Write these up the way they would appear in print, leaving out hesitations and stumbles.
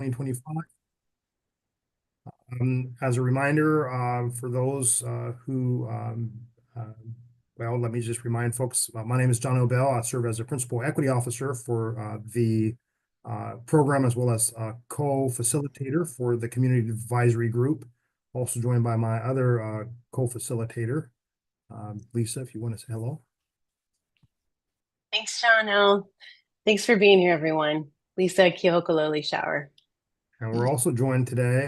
2025. As a reminder, for those who, well, let me just remind folks, my name is John Obell. I serve as a Principal Equity Officer for the program, as well as co-facilitator for the Community Advisory Group. Also joined by my other co-facilitator, Lisa, if you want to say hello. Thanks, Jono. Thanks for being here, everyone. Lisa Kihokololi Shower. And we're also joined today,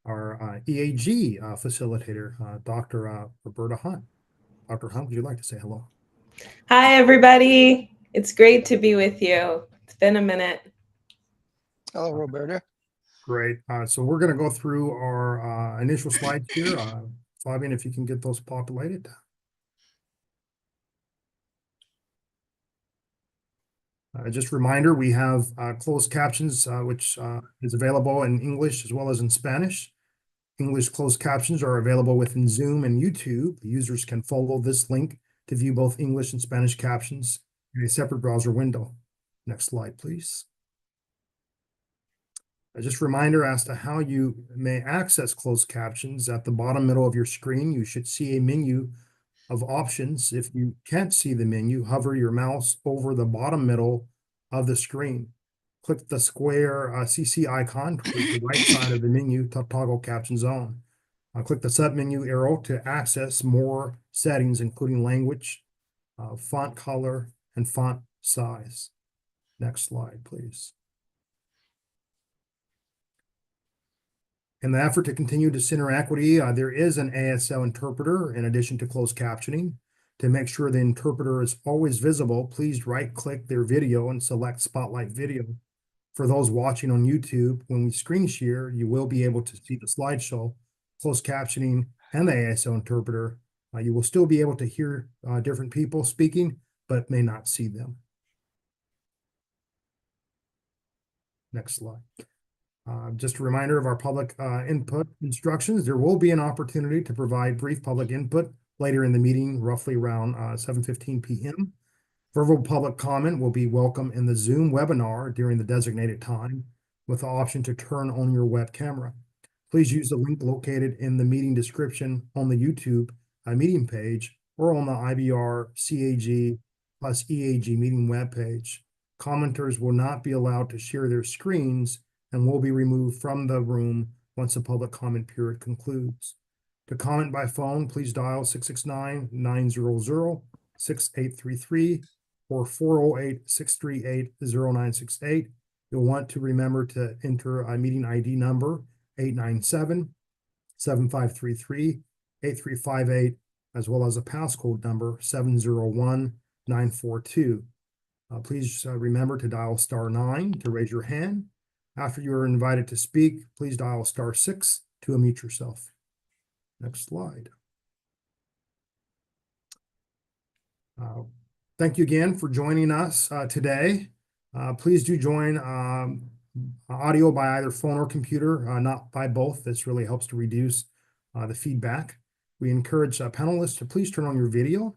our EAG facilitator, Dr. Roberta Hunt. Dr. Hunt, would you like to say hello? Hi, everybody. It's great to be with you. It's been a minute. Hello, Roberta. Great. So we're going to go through our initial slides here. Fabian, if you can get those populated. Just a reminder, we have closed captions, which is available in English as well as in Spanish. English closed captions are available within Zoom and YouTube. The users can follow this link to view both English and Spanish captions in a separate browser window. Next slide, please. Just a reminder as to how you may access closed captions. At the bottom middle of your screen, you should see a menu of options. If you can't see the menu, hover your mouse over the bottom middle of the screen. Click the square CC icon towards the right side of the menu to toggle captions on. Click the submenu arrow to access more settings, including language, font color, and font size. Next slide, please. In the effort to continue to center equity, there is an ASL interpreter in addition to closed captioning. To make sure the interpreter is always visible, please right-click their video and select Spotlight Video. For those watching on YouTube, when we screen share, you will be able to see the slideshow, closed captioning, and the ASL interpreter. You will still be able to hear different people speaking, but may not see them. Next slide. Just a reminder of our public input instructions. There will be an opportunity to provide brief public input later in the meeting, roughly around 7:15 p.m. Verbal public comment will be welcome in the Zoom webinar during the designated time, with the option to turn on your web camera. Please use the link located in the meeting description on the YouTube meeting page or on the IBR CAG plus EAG meeting webpage. Commenters will not be allowed to share their screens and will be removed from the room once the public comment period concludes. To comment by phone, please dial 669-900-6833 or 408-638-0968. You'll want to remember to enter a meeting ID number 897-7533-8358, as well as a passcode number 701942. Please remember to dial *9 to raise your hand. After you are invited to speak, please dial *6 to unmute yourself. Next slide. Thank you again for joining us today. Please do join audio by either phone or computer, not by both. This really helps to reduce the feedback. We encourage panelists to please turn on your video.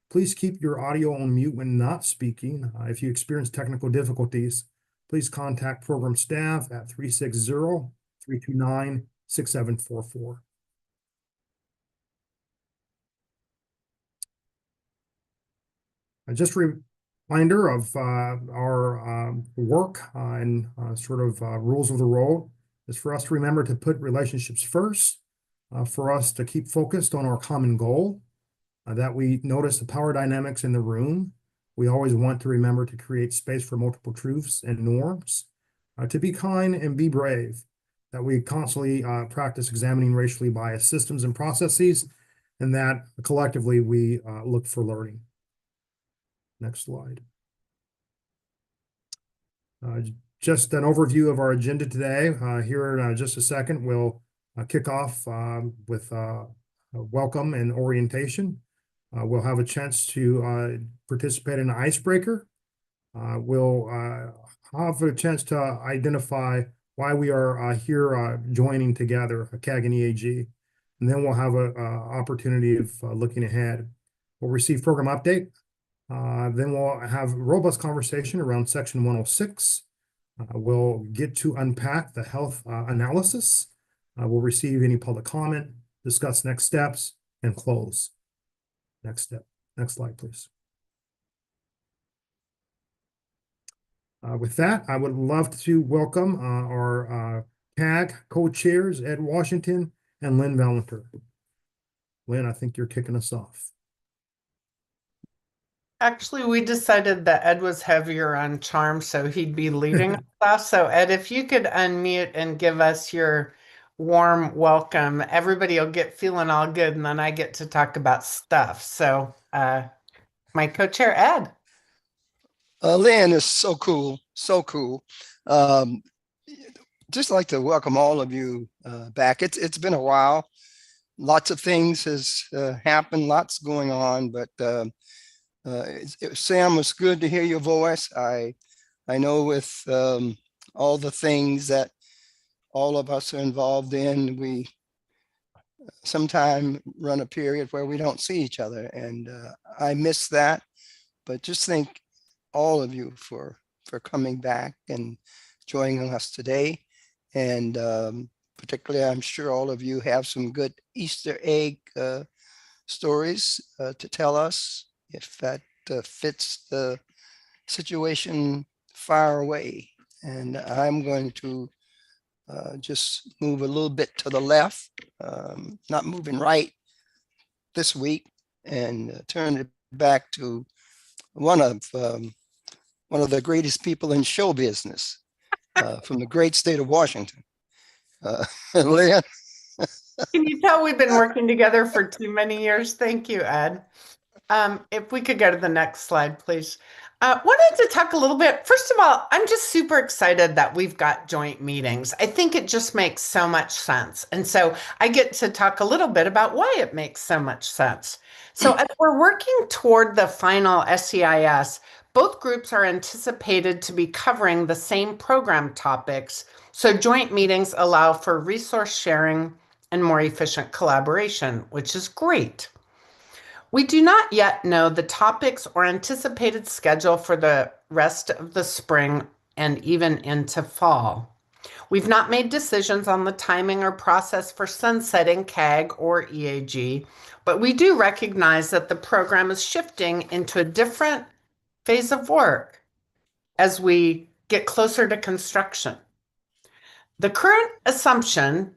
Please keep your audio on mute when not speaking. If you experience technical difficulties, please contact program staff at 360-329-6744. Just a reminder of our work and sort of rules of the road is for us to remember to put relationships first, for us to keep focused on our common goal, that we notice the power dynamics in the room. We always want to remember to create space for multiple truths and norms, to be kind and be brave, that we constantly practice examining racially biased systems and processes, and that collectively we look for learning. Next slide. Just an overview of our agenda today. Here in just a second, we'll kick off with a welcome and orientation. We'll have a chance to participate in an icebreaker. We'll have a chance to identify why we are here joining together, CAG and EAG. And then we'll have an opportunity of looking ahead. We'll receive program update. Then we'll have a robust conversation around Section 106. We'll get to unpack the health analysis. We'll receive any public comment, discuss next steps, and close. Next step. Next slide, please. With that, I would love to welcome our CAG co-chairs, Ed Washington and Lynn Valenter. Lynn, I think you're kicking us off. Actually, we decided that Ed was heavier on charm, so he'd be leading our class. So Ed, if you could unmute and give us your warm welcome, everybody will get feeling all good, and then I get to talk about stuff. So my co-chair, Ed. Lynn is so cool, so cool. Just like to welcome all of you back. It's been a while. Lots of things has happened, lots going on, but Sam, was good to hear your voice. I know with all the things that all of us are involved in, we sometime run a period where we don't see each other, and I miss that. But just thank all of you for coming back and joining us today, and particularly, I'm sure all of you have some good Easter egg stories to tell us, if that fits the situation far away. And I'm going to just move a little bit to the left, not moving right this week, and turn it back to one of the greatest people in show business from the great state of Washington. Leanne. Can you tell we've been working together for too many years? Thank you, Ed. If we could go to the next slide, please. Wanted to talk a little bit. First of all, I'm just super excited that we've got joint meetings. I think it just makes so much sense. And so I get to talk a little bit about why it makes so much sense. So as we're working toward the final SEIS, both groups are anticipated to be covering the same program topics. So joint meetings allow for resource sharing and more efficient collaboration, which is great. We do not yet know the topics or anticipated schedule for the rest of the spring and even into fall. We've not made decisions on the timing or process for sunsetting CAG or EAG, but we do recognize that the program is shifting into a different phase of work as we get closer to construction. The current assumption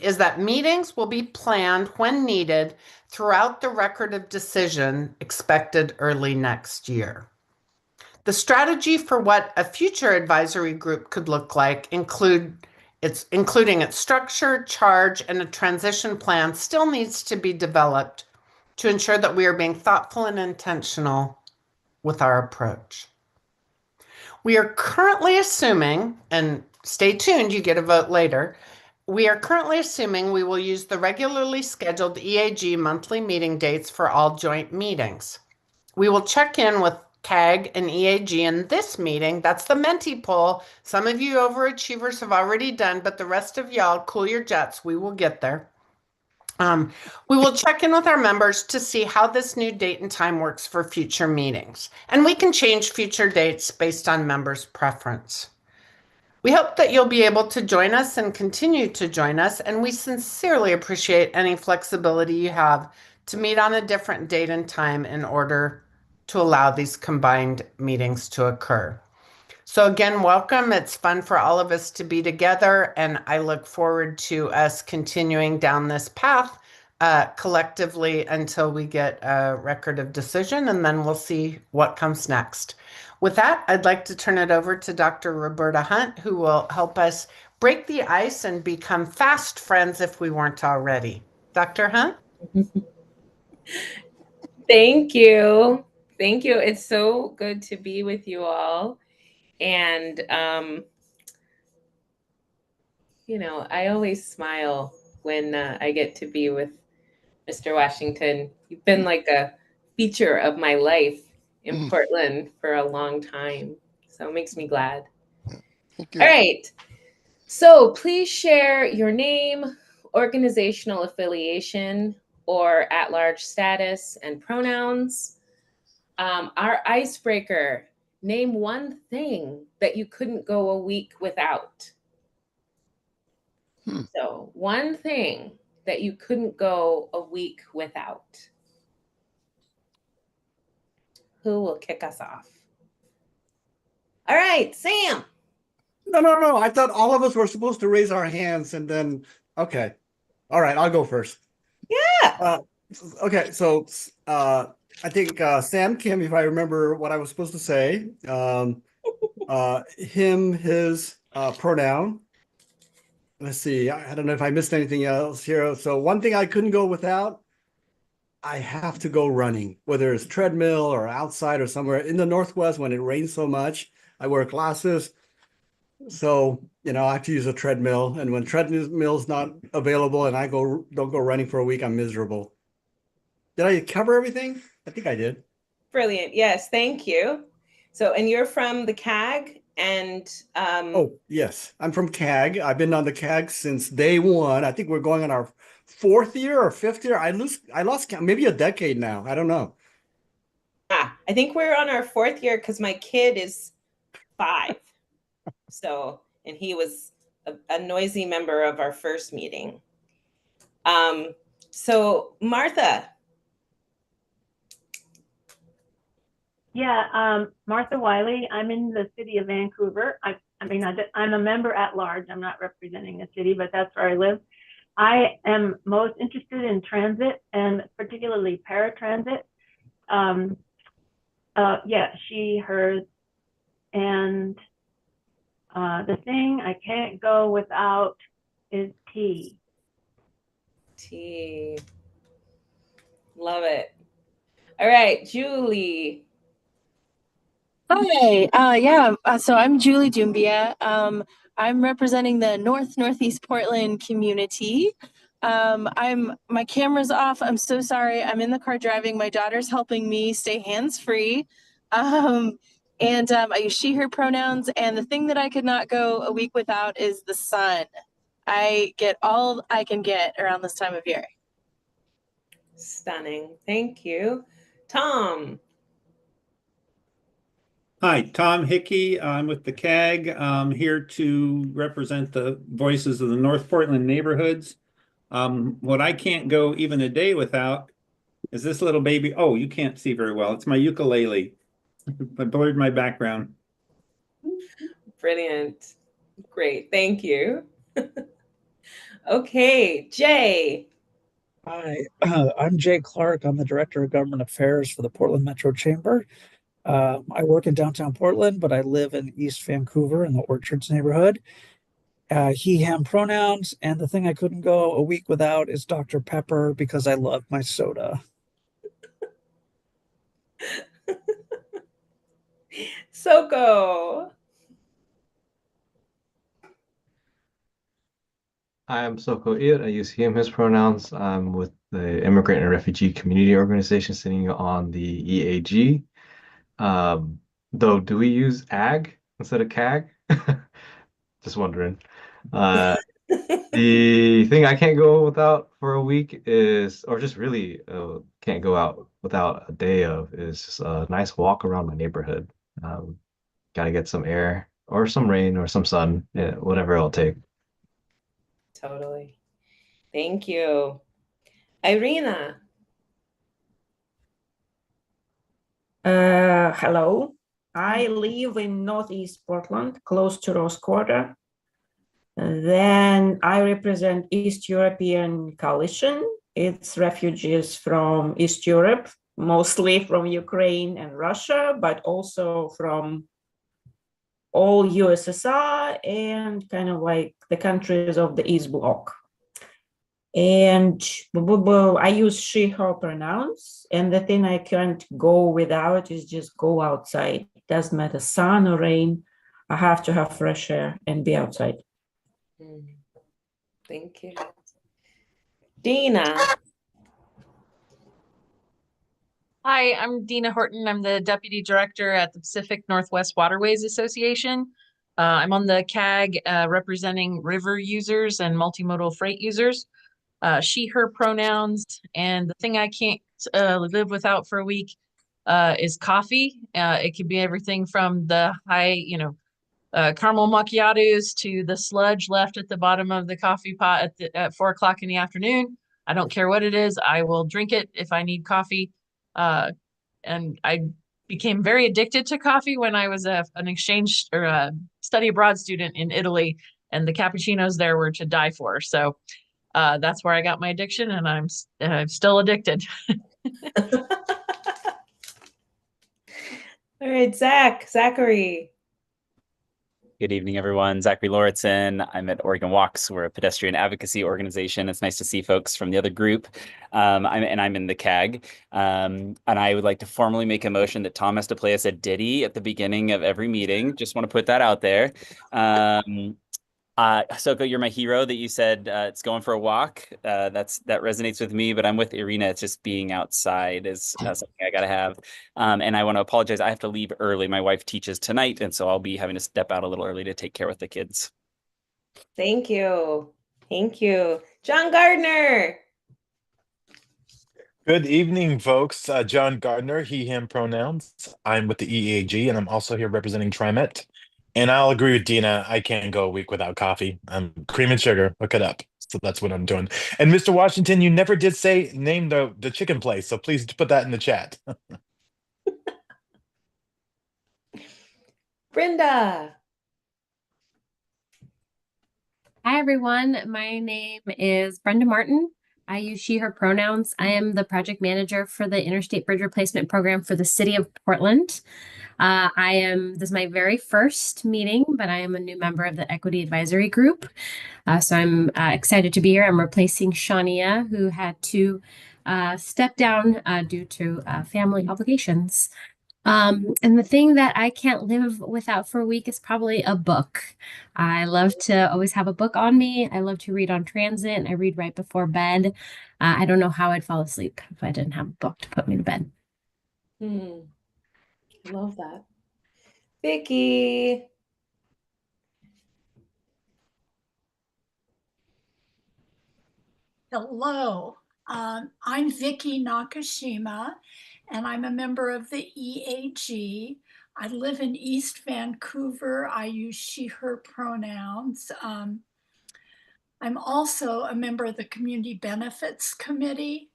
is that meetings will be planned when needed throughout the record of decision expected early next year. The strategy for what a future advisory group could look like, including its structure, charge, and a transition plan, still needs to be developed to ensure that we are being thoughtful and intentional with our approach. We are currently assuming, and stay tuned, you get a vote later. We are currently assuming we will use the regularly scheduled EAG monthly meeting dates for all joint meetings. We will check in with CAG and EAG in this meeting. That's the Menti poll. Some of you overachievers have already done, but the rest of y'all, cool your jets. We will get there. We will check in with our members to see how this new date and time works for future meetings. And we can change future dates based on members' preference. We hope that you'll be able to join us and continue to join us, and we sincerely appreciate any flexibility you have to meet on a different date and time in order to allow these combined meetings to occur. So again, welcome. It's fun for all of us to be together, and I look forward to us continuing down this path collectively until we get a record of decision, and then we'll see what comes next. With that, I'd like to turn it over to Dr. Roberta Hunt, who will help us break the ice and become fast friends if we weren't already. Dr. Hunt? Thank you. Thank you. It's so good to be with you all. And, I always smile when I get to be with Mr. Washington. You've been like a feature of my life in Portland for a long time. So it makes me glad. Thank you. All right. So please share your name, organizational affiliation, or at-large status and pronouns. Our icebreaker, Name one thing that you couldn't go a week without. So one thing that you couldn't go a week without. Who will kick us off? All right, Sam. No. I thought all of us were supposed to raise our hands and then, okay. All right, I'll go first. Yeah. Okay, so I think Sam Kim, if I remember what I was supposed to say, him, his pronoun. Let's see, I don't know if I missed anything else here. So one thing I couldn't go without, I have to go running, whether it's treadmill or outside or somewhere. In the Northwest, when it rains so much, I wear glasses. So, I have to use a treadmill. And when treadmill's not available and I don't go running for a week, I'm miserable. Did I cover everything? I think I did. Brilliant. Yes, thank you. So, and you're from the CAG and Oh, yes. I'm from CAG. I've been on the CAG since day one. I think we're going on our 4th year or 5th year. I lost count, maybe a decade now. I don't know. I think we're on our 4th year because my kid is 5. So, and he was a noisy member of our first meeting. So Martha. Yeah, Martha Wiley. I'm in the city of Vancouver. I'm a member at large. I'm not representing the city, but that's where I live. I am most interested in transit and particularly paratransit. Yeah, she, hers, and the thing I can't go without is tea. Tea. Love it. All right, Julie. Hi, so I'm Julie Dumbia. I'm representing the Northeast Portland community. My camera's off. I'm so sorry. I'm in the car driving. My daughter's helping me stay hands-free. I use she, her pronouns. And the thing that I could not go a week without is the sun. I get all I can get around this time of year. Stunning. Thank you. Tom. Hi, Tom Hickey. I'm with the CAG. I'm here to represent the voices of the North Portland neighborhoods. What I can't go even a day without is this little baby. Oh, you can't see very well. It's my ukulele. I blurred my background. Brilliant. Great. Thank you. Okay, Jay. Hi, I'm Jay Clark. I'm the Director of Government Affairs for the Portland Metro Chamber. I work in downtown Portland, but I live in East Vancouver in the Orchards neighborhood. He, him pronouns, and the thing I couldn't go a week without is Dr. Pepper because I love my soda. Soko. I'm Soko Ir. I use him, his pronouns. I'm with the Immigrant and Refugee Community Organization sitting on the EAG. Though, do we use AG instead of CAG? Just wondering. The thing I can't go without for a week is, or just really can't go out without a day of, is just a nice walk around my neighborhood. Gotta get some air or some rain or some sun, whatever it'll take. Totally. Thank you. Irina. Hello. I live in Northeast Portland, close to Rose Quarter. Then I represent East European Coalition. It's refugees from East Europe, mostly from Ukraine and Russia, but also from all USSR and kind of like the countries of the East Bloc. And I use she, her pronouns. And the thing I can't go without is just go outside. Doesn't matter sun or rain. I have to have fresh air and be outside. Thank you. Dina. Hi, I'm Dina Horton. I'm the Deputy Director at the Pacific Northwest Waterways Association. I'm on the CAG representing river users and multimodal freight users. She, her pronouns, and the thing I can't live without for a week is coffee. It could be everything from the high, caramel macchiatos to the sludge left at the bottom of the coffee pot at 4 o'clock in the afternoon. I don't care what it is. I will drink it if I need coffee. And I became very addicted to coffee when I was an exchange or a study abroad student in Italy, and the cappuccinos there were to die for. So that's where I got my addiction, and I'm still addicted. All right, Zachary. Good evening, everyone. Zachary Lauritsen. I'm at Oregon Walks. We're a pedestrian advocacy organization. It's nice to see folks from the other group. I'm in the CAG. And I would like to formally make a motion that Tom has to play us a ditty at the beginning of every meeting. Just want to put that out there. Soko, you're my hero that you said it's going for a walk. That resonates with me, but I'm with Irina. It's just being outside is something I gotta have. And I want to apologize. I have to leave early. My wife teaches tonight, and so I'll be having to step out a little early to take care of the kids. Thank you. John Gardner. Good evening, folks. John Gardner, he, him pronouns. I'm with the EAG, and I'm also here representing TriMet. And I'll agree with Dina. I can't go a week without coffee. I'm cream and sugar. Look it up. So that's what I'm doing. And Mr. Washington, you never did name the chicken place, so please put that in the chat. Brenda. Hi, everyone. My name is Brenda Martin. I use she, her pronouns. I am the project manager for the Interstate Bridge Replacement Program for the City of Portland. This is my very first meeting, but I am a new member of the Equity Advisory Group. So I'm excited to be here. I'm replacing Shania, who had to step down due to family obligations. And the thing that I can't live without for a week is probably a book. I love to always have a book on me. I love to read on transit, and I read right before bed. I don't know how I'd fall asleep if I didn't have a book to put me to bed. I love that. Vicky. Hello, I'm Vicky Nakashima, and I'm a member of the EAG. I live in East Vancouver. I use she, her pronouns. I'm also a member of the Community Benefits Committee,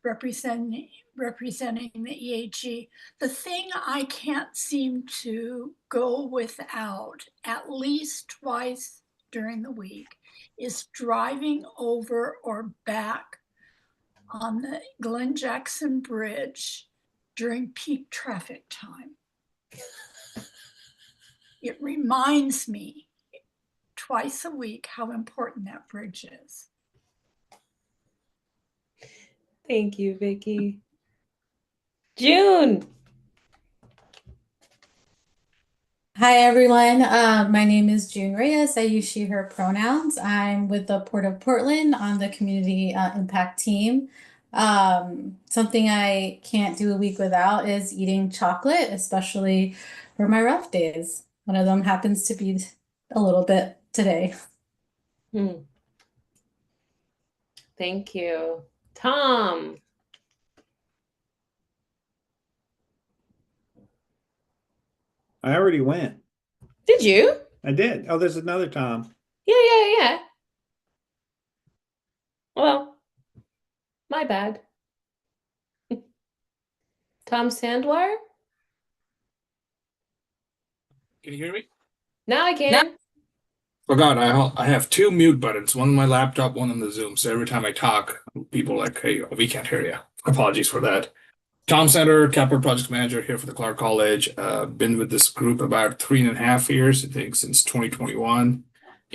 representing the EAG. The thing I can't seem to go without at least twice during the week is driving over or back on the Glen Jackson Bridge during peak traffic time. It reminds me twice a week how important that bridge is. Thank you, Vicky. June. Hi, everyone. My name is June Reyes. I use she, her pronouns. I'm with the Port of Portland on the community impact team. Something I can't do a week without is eating chocolate, especially for my rough days. One of them happens to be a little bit today. Thank you. Tom. I already went. Did you? I did. Oh, there's another Tom. Yeah. Well, my bad. Tom Sandwire? Can you hear me? Now I can. Forgot, I have two mute buttons, one on my laptop, one on the Zoom. So every time I talk, people are like, hey, we can't hear you. Apologies for that. Tom Center, Capital Project Manager here for the Clark College. Been with this group about 3.5 years, I think since 2021.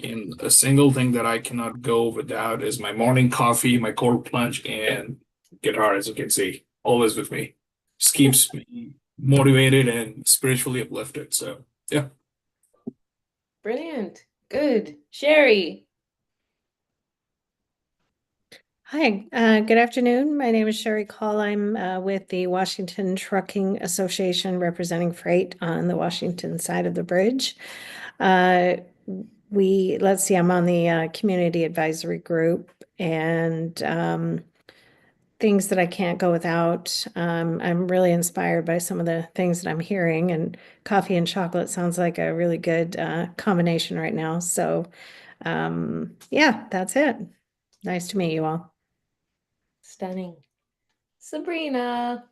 And a single thing that I cannot go without is my morning coffee, my cold plunge, and guitar, as you can see, always with me. Just keeps me motivated and spiritually uplifted. So, yeah. Brilliant. Good. Sherry. Hi, good afternoon. My name is Sherry Call. I'm with the Washington Trucking Association representing freight on the Washington side of the bridge. Let's see, I'm on the Community Advisory Group, and things that I can't go without. I'm really inspired by some of the things that I'm hearing, and coffee and chocolate sounds like a really good combination right now. So, yeah, that's it. Nice to meet you all. Stunning. Sabrina.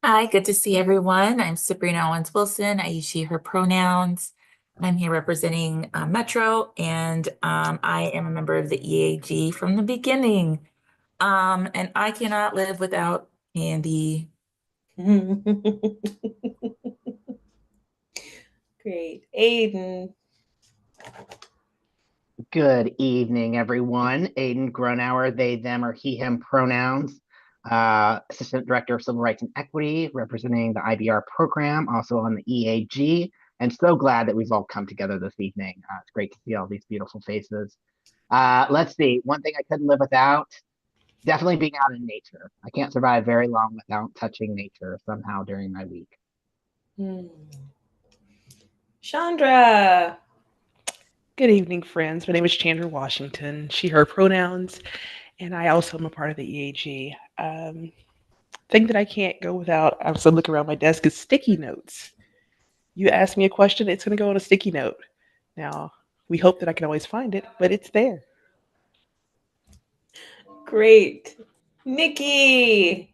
Hi, good to see everyone. I'm Sabrina Owens-Wilson. I use she, her pronouns. I'm here representing Metro, and I am a member of the EAG from the beginning. And I cannot live without candy. Great. Aiden. Good evening, everyone. Aiden Grunauer, they, them, or he, him pronouns. Assistant Director of Civil Rights and Equity, representing the IBR program, also on the EAG. And so glad that we've all come together this evening. It's great to see all these beautiful faces. Let's see, one thing I couldn't live without, definitely being out in nature. I can't survive very long without touching nature somehow during my week. Chandra. Good evening, friends. My name is Chandra Washington, she, her pronouns, and I also am a part of the EAG. Thing that I can't go without, I was looking around my desk, is sticky notes. You ask me a question, it's going to go on a sticky note. Now, we hope that I can always find it, but it's there. Great. Nikki.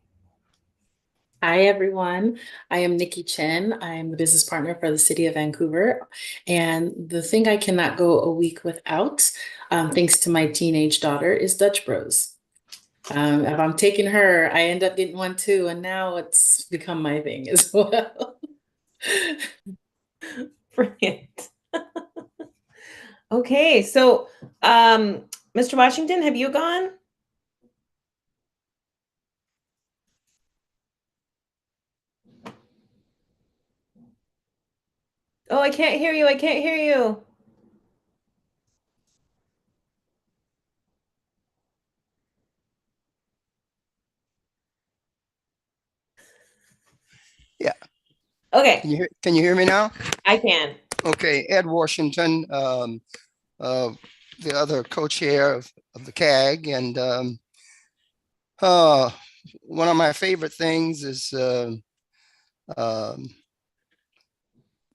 Hi, everyone. I am Nikki Chen. I'm the business partner for the City of Vancouver. And the thing I cannot go a week without, thanks to my teenage daughter, is Dutch Bros. If I'm taking her, I end up getting one too. And now it's become my thing as well. Brilliant. Okay, so Mr. Washington, have you gone? Oh, I can't hear you. I can't hear you. Yeah. Okay. Can you hear me now? I can. Okay, Ed Washington, the other co-chair of the CAG, and one of my favorite things is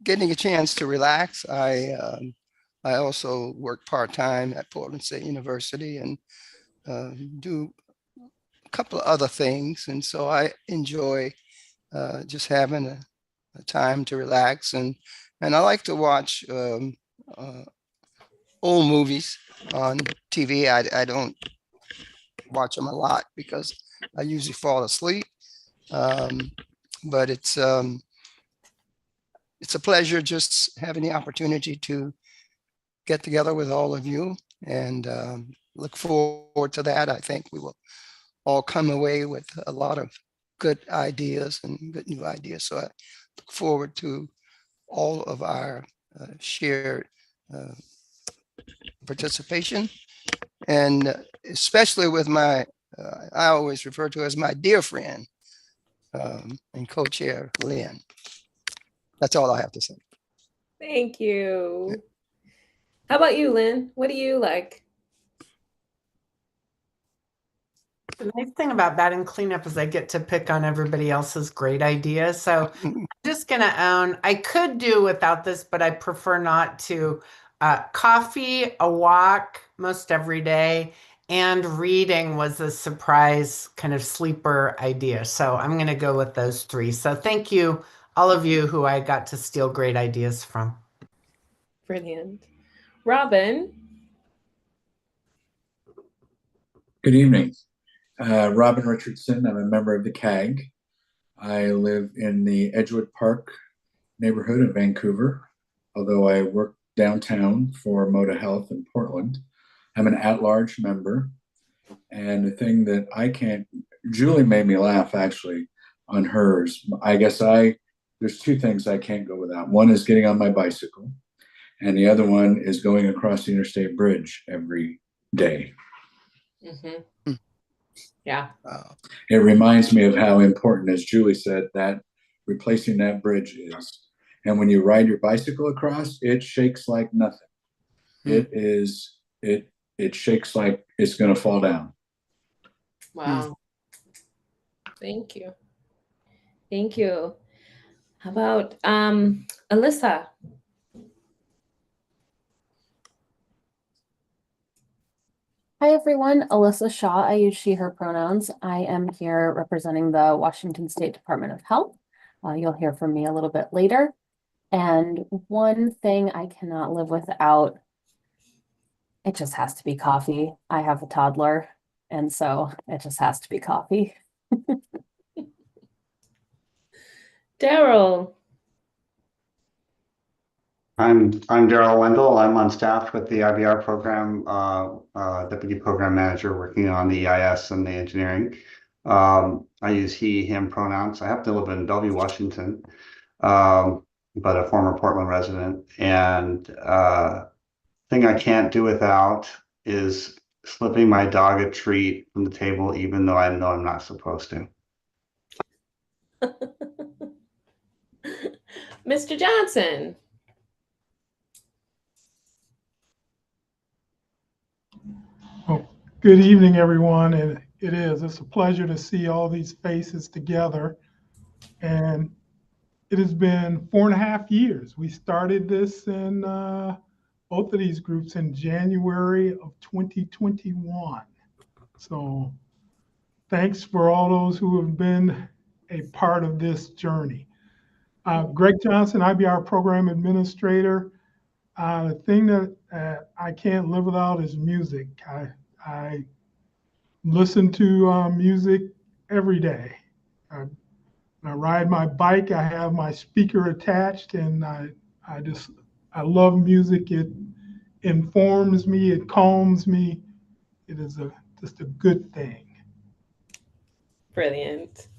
getting a chance to relax. I also work part-time at Portland State University and do a couple of other things, and so I enjoy just having a time to relax, and I like to watch old movies on TV. I don't watch them a lot because I usually fall asleep, but it's a pleasure just having the opportunity to get together with all of you, and look forward to that. I think we will all come away with a lot of good ideas and good new ideas. So I look forward to all of our shared participation, and especially with my, I always refer to as my dear friend and co-chair Lynn. That's all I have to say. Thank you. How about you, Lynn? What do you like? The nice thing about batting cleanup is I get to pick on everybody else's great ideas. So I'm just going to own, I could do without this, but I prefer not to. Coffee, a walk most every day, and reading was a surprise kind of sleeper idea. So I'm going to go with those three. So thank you, all of you who I got to steal great ideas from. Brilliant. Robin. Good evening. Robin Richardson. I'm a member of the CAG. I live in the Edgewood Park neighborhood of Vancouver, although I work downtown for Moda Health in Portland. I'm an at-large member. And the thing that I can't, Julie made me laugh actually on hers. I guess there's two things I can't go without. One is getting on my bicycle, and the other one is going across the interstate bridge every day. Mm-hmm. Yeah. It reminds me of how important, as Julie said, that replacing that bridge is. And when you ride your bicycle across, it shakes like nothing. It shakes like it's going to fall down. Wow. Thank you. Thank you. How about Alyssa? Hi everyone, Alyssa Shaw. I use she, her pronouns. I am here representing the Washington State Department of Health. You'll hear from me a little bit later. And one thing I cannot live without, it just has to be coffee. I have a toddler, and so it just has to be coffee. Daryl. I'm Daryl Wendell. I'm on staff with the IBR program, deputy program manager working on the EIS and the engineering. I use he, him pronouns. I happen to live in Bellevue, Washington, but a former Portland resident. And thing I can't do without is slipping my dog a treat from the table, even though I know I'm not supposed to. Mr. Johnson. Well, good evening, everyone. And it's a pleasure to see all these faces together. And it has been 4.5 years. We started this in both of these groups in January of 2021. So thanks for all those who have been a part of this journey. Greg Johnson, IBR Program Administrator. The thing that I can't live without is music. I listen to music every day. When I ride my bike, I have my speaker attached, and I love music. It informs me, it calms me. It is just a good thing. Brilliant.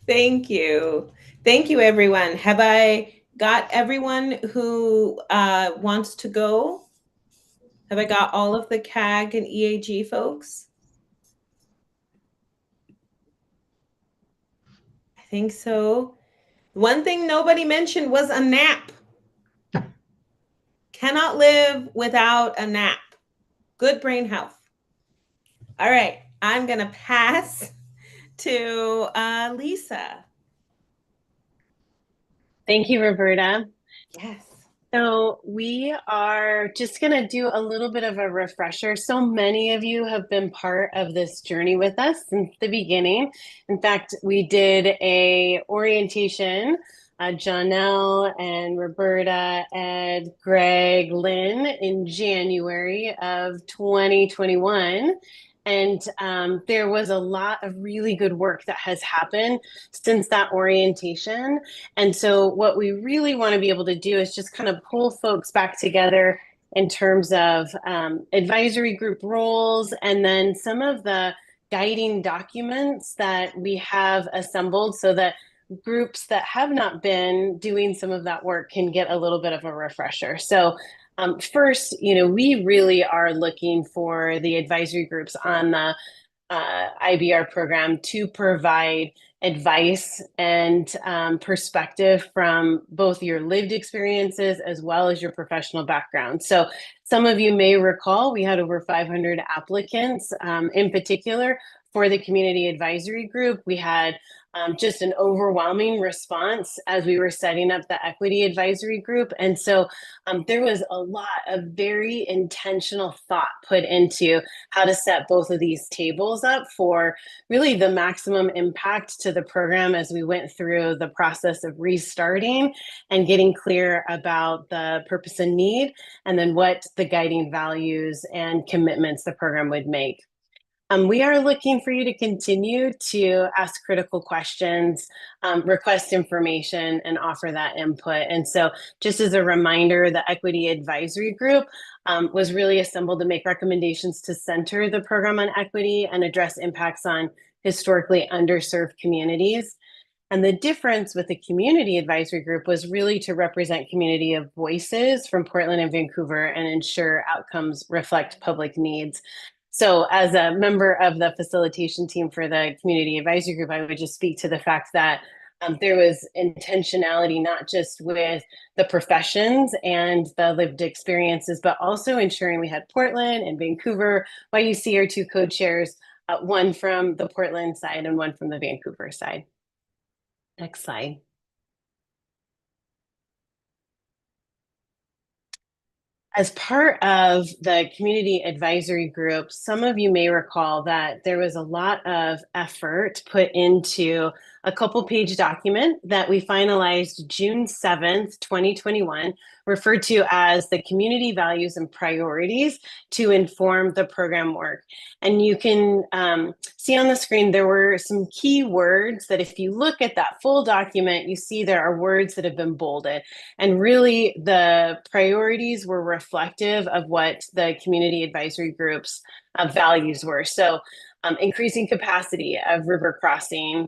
Thank you. Thank you, everyone. Have I got everyone who wants to go? Have I got all of the CAG and EAG folks? I think so. One thing nobody mentioned was a nap. Cannot live without a nap. Good brain health. All right, I'm going to pass to Lisa. Thank you, Roberta. Yes. So we are just going to do a little bit of a refresher. So many of you have been part of this journey with us since the beginning. In fact, we did a orientation, Janelle and Roberta, Ed, Greg, Lynn, in January of 2021. And there was a lot of really good work that has happened since that orientation. And so what we really want to be able to do is just kind of pull folks back together in terms of advisory group roles, and then some of the guiding documents that we have assembled so that groups that have not been doing some of that work can get a little bit of a refresher. So first, we really are looking for the advisory groups on the IBR program to provide advice and perspective from both your lived experiences as well as your professional background. So some of you may recall we had over 500 applicants in particular for the community advisory group. We had just an overwhelming response as we were setting up the equity advisory group. And so there was a lot of very intentional thought put into how to set both of these tables up for really the maximum impact to the program as we went through the process of restarting and getting clear about the purpose and need, and then what the guiding values and commitments the program would make. We are looking for you to continue to ask critical questions, request information, and offer that input. And so just as a reminder, the Equity Advisory Group was really assembled to make recommendations to center the program on equity and address impacts on historically underserved communities. And the difference with the Community Advisory Group was really to represent community of voices from Portland and Vancouver and ensure outcomes reflect public needs. So as a member of the facilitation team for the Community Advisory Group, I would just speak to the fact that there was intentionality, not just with the professions and the lived experiences, but also ensuring we had Portland and Vancouver. YUC, our two co-chairs, one from the Portland side and one from the Vancouver side. Next slide. As part of the community advisory group, some of you may recall that there was a lot of effort put into a couple-page document that we finalized June 7th, 2021, referred to as the community values and priorities to inform the program work. And you can see on the screen, there were some key words that if you look at that full document, you see there are words that have been bolded. And really the priorities were reflective of what the community advisory group's values were. So increasing capacity of river crossing,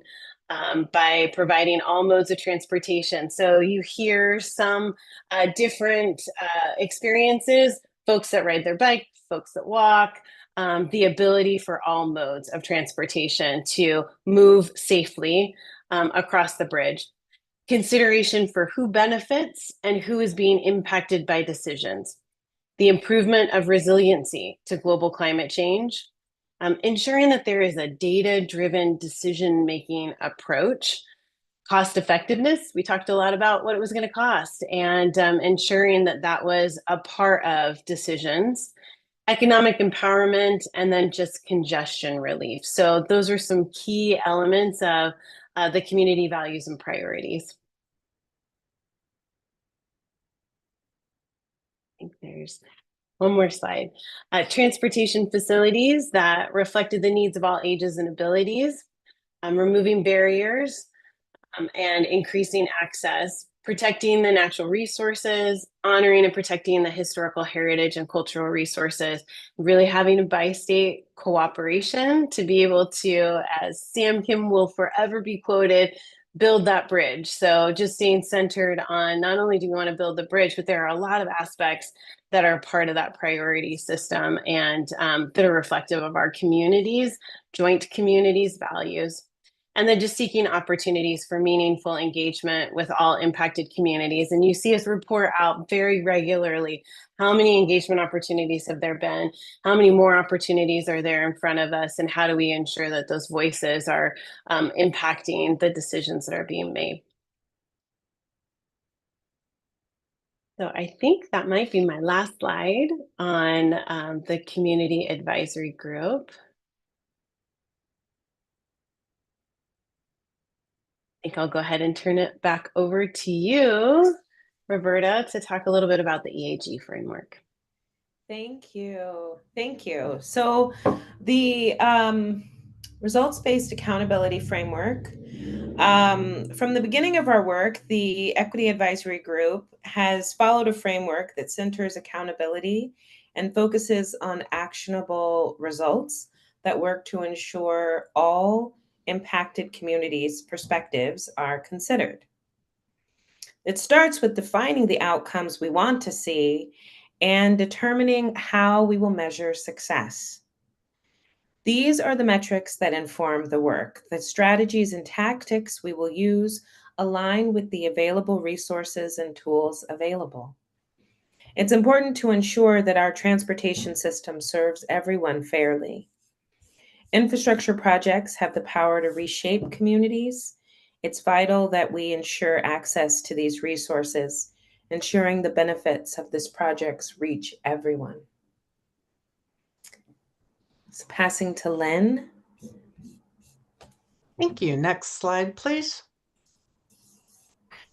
by providing all modes of transportation. So you hear some different experiences, folks that ride their bike, folks that walk, the ability for all modes of transportation to move safely across the bridge. Consideration for who benefits and who is being impacted by decisions. The improvement of resiliency to global climate change. Ensuring that there is a data-driven decision-making approach. Cost effectiveness, we talked a lot about what it was going to cost, and ensuring that that was a part of decisions. Economic empowerment, and then just congestion relief. So those are some key elements of the community values and priorities. I think there's one more slide. Transportation facilities that reflected the needs of all ages and abilities, removing barriers and increasing access, protecting the natural resources, honoring and protecting the historical heritage and cultural resources, really having a bi-state cooperation to be able to, as Sam Kim will forever be quoted, build that bridge. So just staying centered on not only do we want to build the bridge, but there are a lot of aspects that are part of that priority system and that are reflective of our communities, joint communities, values. And then just seeking opportunities for meaningful engagement with all impacted communities. And you see us report out very regularly how many engagement opportunities have there been, how many more opportunities are there in front of us, and how do we ensure that those voices are impacting the decisions that are being made. So I think that might be my last slide on the community advisory group. I think I'll go ahead and turn it back over to you, Roberta, to talk a little bit about the EAG framework. Thank you. Thank you. So the results-based accountability framework, from the beginning of our work, the Equity Advisory Group has followed a framework that centers accountability and focuses on actionable results that work to ensure all impacted communities' perspectives are considered. It starts with defining the outcomes we want to see and determining how we will measure success. These are the metrics that inform the work. The strategies and tactics we will use align with the available resources and tools available. It's important to ensure that our transportation system serves everyone fairly. Infrastructure projects have the power to reshape communities. It's vital that we ensure access to these resources, ensuring the benefits of this projects reach everyone. So passing to Lynn. Thank you. Next slide, please.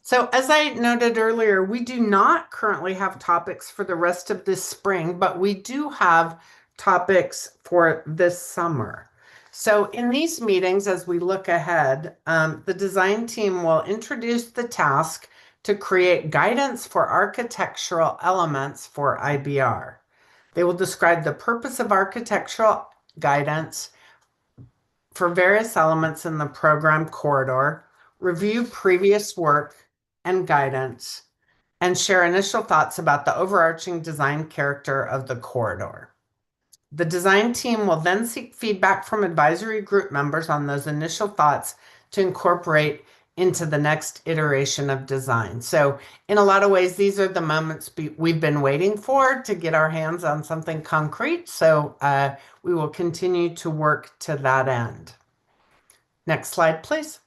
So as I noted earlier, we do not currently have topics for the rest of this spring, but we do have topics for this summer. So in these meetings, as we look ahead, the design team will introduce the task to create guidance for architectural elements for IBR. They will describe the purpose of architectural guidance for various elements in the program corridor, review previous work and guidance, and share initial thoughts about the overarching design character of the corridor. The design team will then seek feedback from advisory group members on those initial thoughts to incorporate into the next iteration of design. So in a lot of ways, these are the moments we've been waiting for to get our hands on something concrete. So we will continue to work to that end. Next slide, please.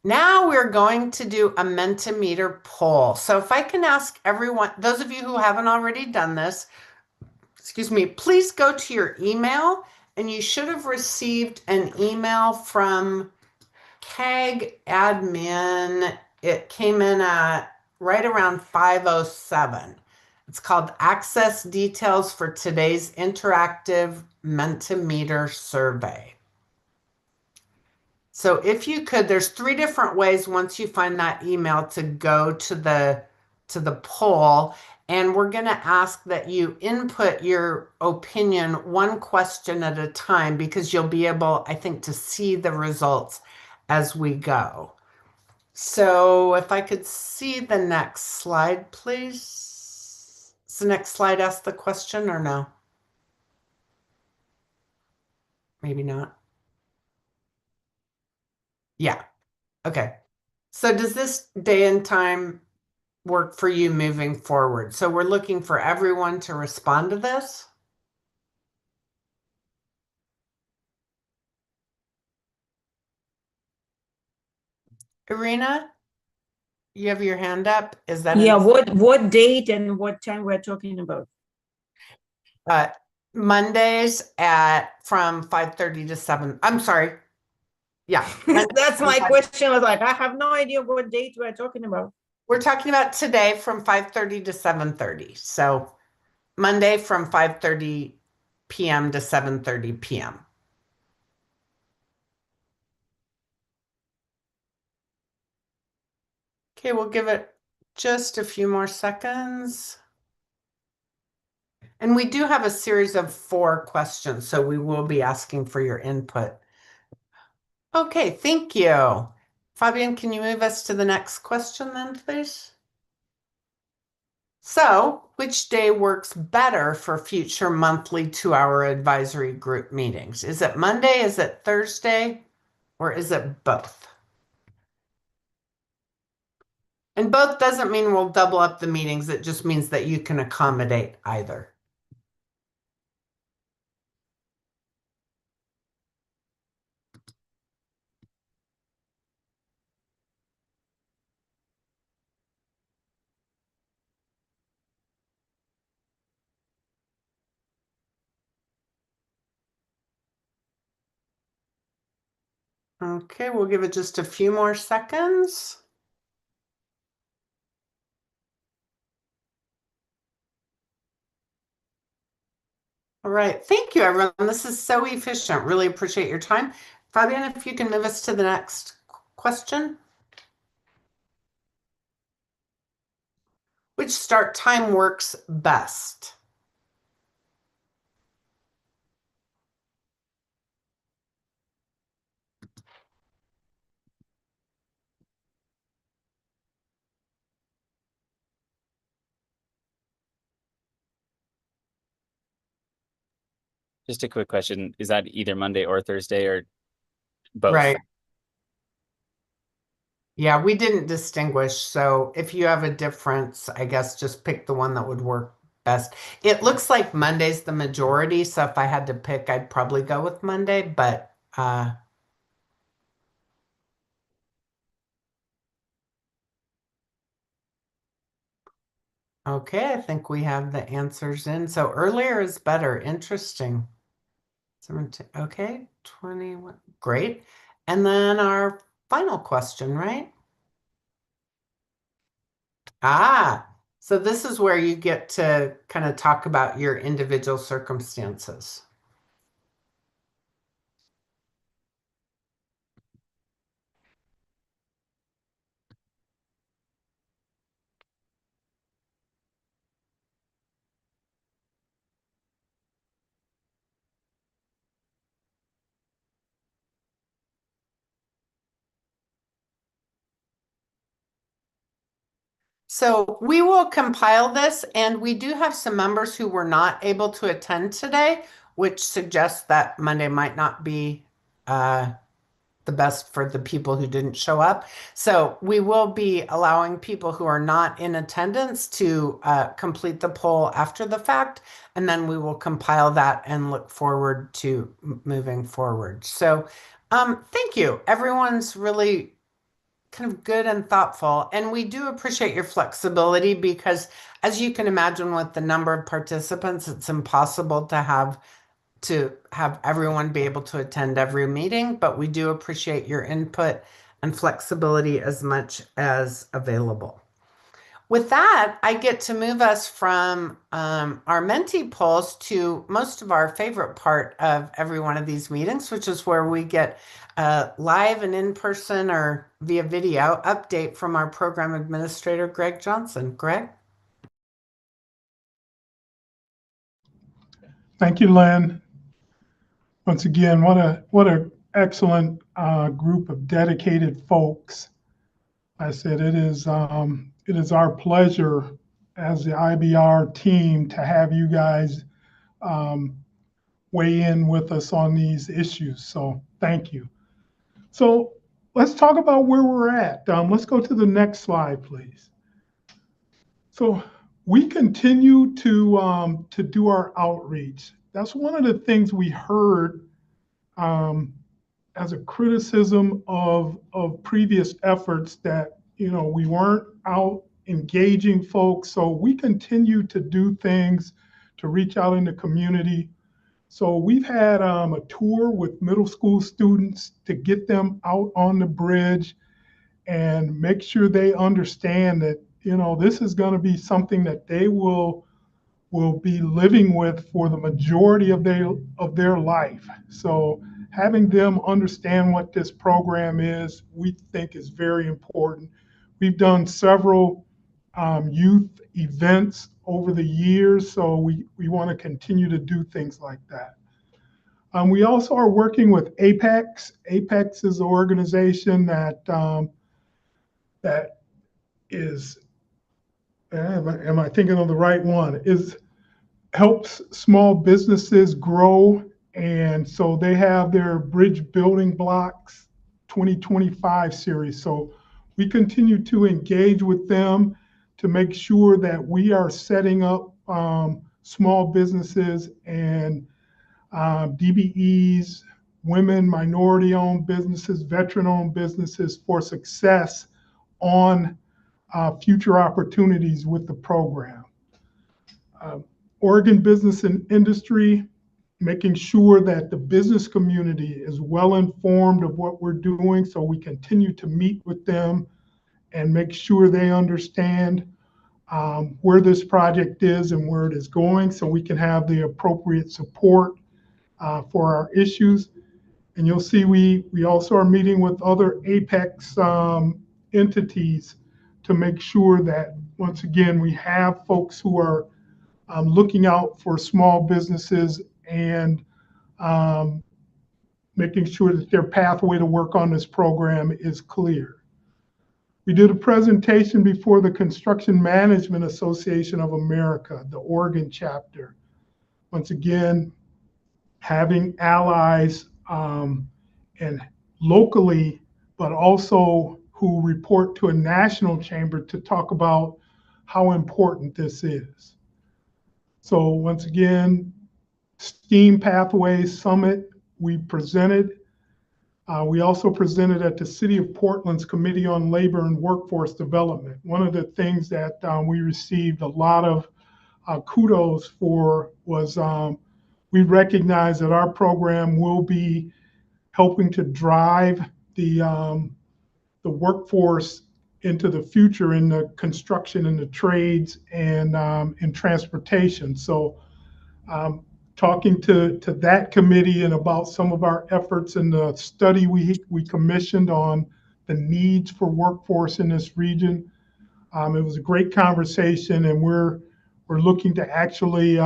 Now we're going to do a Mentimeter poll. So if I can ask everyone, those of you who haven't already done this, excuse me, please go to your email, and you should have received an email from CAG admin. It came in at right around 5:07. It's called Access Details for Today's Interactive Mentimeter Survey. So if you could, there's 3 different ways once you find that email to go to the poll. And we're going to ask that you input your opinion 1 question at a time, because you'll be able, I think, to see the results as we go. So if I could see the next slide, please. Does the next slide ask the question or no? Maybe not. Yeah. Okay. So does this day and time work for you moving forward? So we're looking for everyone to respond to this. Irina, you have your hand up. Is that Yeah, what date and what time we're talking about? Mondays from 5:30 to 7. I'm sorry. Yeah. That's my question. I was like, I have no idea what date we're talking about. We're talking about today from 5:30 to 7:30. So Monday from 5:30 p.m. to 7:30 p.m. Okay, we'll give it just a few more seconds. And we do have a series of 4 questions, so we will be asking for your input. Okay, thank you. Fabian, can you move us to the next question then, please? So, which day works better for future monthly 2-hour advisory group meetings? Is it Monday, is it Thursday, or is it both? And both doesn't mean we'll double up the meetings. It just means that you can accommodate either. Okay, we'll give it just a few more seconds. All right, thank you, everyone. This is so efficient. Really appreciate your time. Fabian, if you can move us to the next question. Which start time works best? Just a quick question. Is that either Monday or Thursday or both? Right. Yeah, we didn't distinguish. So if you have a difference, I guess just pick the one that would work best. It looks like Monday's the majority. So if I had to pick, I'd probably go with Monday, but okay, I think we have the answers in. So earlier is better. Interesting. Okay, 21. Great. And then our final question, right? So this is where you get to kind of talk about your individual circumstances. So we will compile this, and we do have some members who were not able to attend today, which suggests that Monday might not be the best for the people who didn't show up. So we will be allowing people who are not in attendance to complete the poll after the fact, and then we will compile that and look forward to moving forward. So thank you. Everyone's really kind of good and thoughtful, and we do appreciate your flexibility because, as you can imagine, with the number of participants, it's impossible to have everyone be able to attend every meeting, but we do appreciate your input and flexibility as much as available. With that, I get to move us from our Menti polls to most of our favorite part of every one of these meetings, which is where we get a live and in-person or via video update from our program administrator, Greg Johnson. Greg? Thank you, Lynn. Once again, what a excellent group of dedicated folks. I said it is our pleasure as the IBR team to have you guys weigh in with us on these issues. So thank you. So let's talk about where we're at. Let's go to the next slide, please. So we continue to do our outreach. That's one of the things we heard as a criticism of previous efforts that, we weren't out engaging folks. So we continue to do things to reach out in the community. So we've had a tour with middle school students to get them out on the bridge and make sure they understand that, this is going to be something that they will be living with for the majority of their life. So having them understand what this program is, we think is very important. We've done several youth events over the years, so we want to continue to do things like that. We also are working with Apex. Apex is an organization that is, am I thinking of the right one? Helps small businesses grow. And so they have their Bridge Building Blocks 2025 series. So we continue to engage with them to make sure that we are setting up small businesses and DBEs, women, minority-owned businesses, veteran-owned businesses for success on future opportunities with the program. Oregon Business and Industry, making sure that the business community is well informed of what we're doing, so we continue to meet with them and make sure they understand where this project is and where it is going, so we can have the appropriate support for our issues. And you'll see we also are meeting with other Apex entities to make sure that, once again, we have folks who are looking out for small businesses and making sure that their pathway to work on this program is clear. We did a presentation before the Construction Management Association of America, the Oregon chapter. Once again, having allies and locally, but also who report to a national chamber to talk about how important this is. So once again, STEAM Pathways Summit, we presented. We also presented at the City of Portland's Committee on Labor and Workforce Development. One of the things that we received a lot of kudos for was we recognize that our program will be helping to drive the workforce into the future in the construction and the trades and in transportation. So talking to that committee and about some of our efforts in the study we commissioned on the needs for workforce in this region. It was a great conversation, and we're looking to actually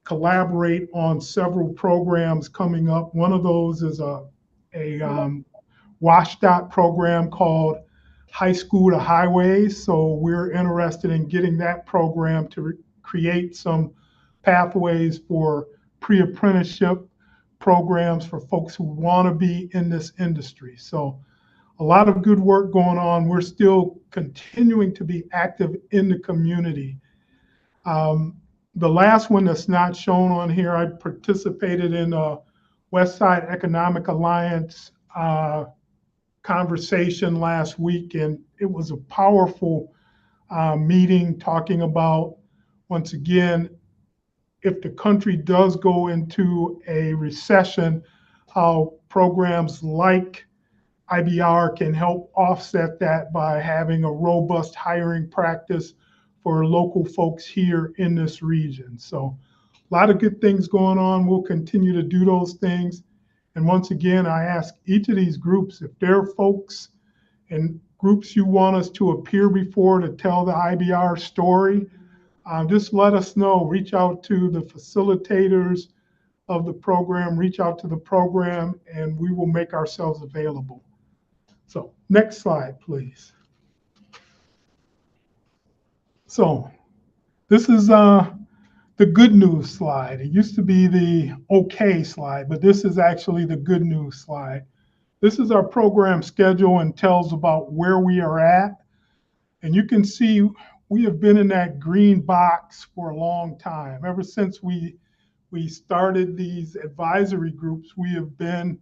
collaborate on several programs coming up. One of those is a WashDOT program called High School to Highways. So we're interested in getting that program to create some pathways for pre-apprenticeship programs for folks who want to be in this industry. So a lot of good work going on. We're still continuing to be active in the community. The last one that's not shown on here, I participated in a West Side Economic Alliance conversation last week, and it was a powerful meeting talking about, once again, if the country does go into a recession, how programs like IBR can help offset that by having a robust hiring practice for local folks here in this region. So a lot of good things going on. We'll continue to do those things. And once again, I ask each of these groups, if there are folks and groups you want us to appear before to tell the IBR story, just let us know. Reach out to the facilitators of the program, reach out to the program, and we will make ourselves available. So next slide, please. So this is the good news slide. It used to be the okay slide, but this is actually the good news slide. This is our program schedule and tells about where we are at. And you can see we have been in that green box for a long time. Ever since we started these advisory groups, we have been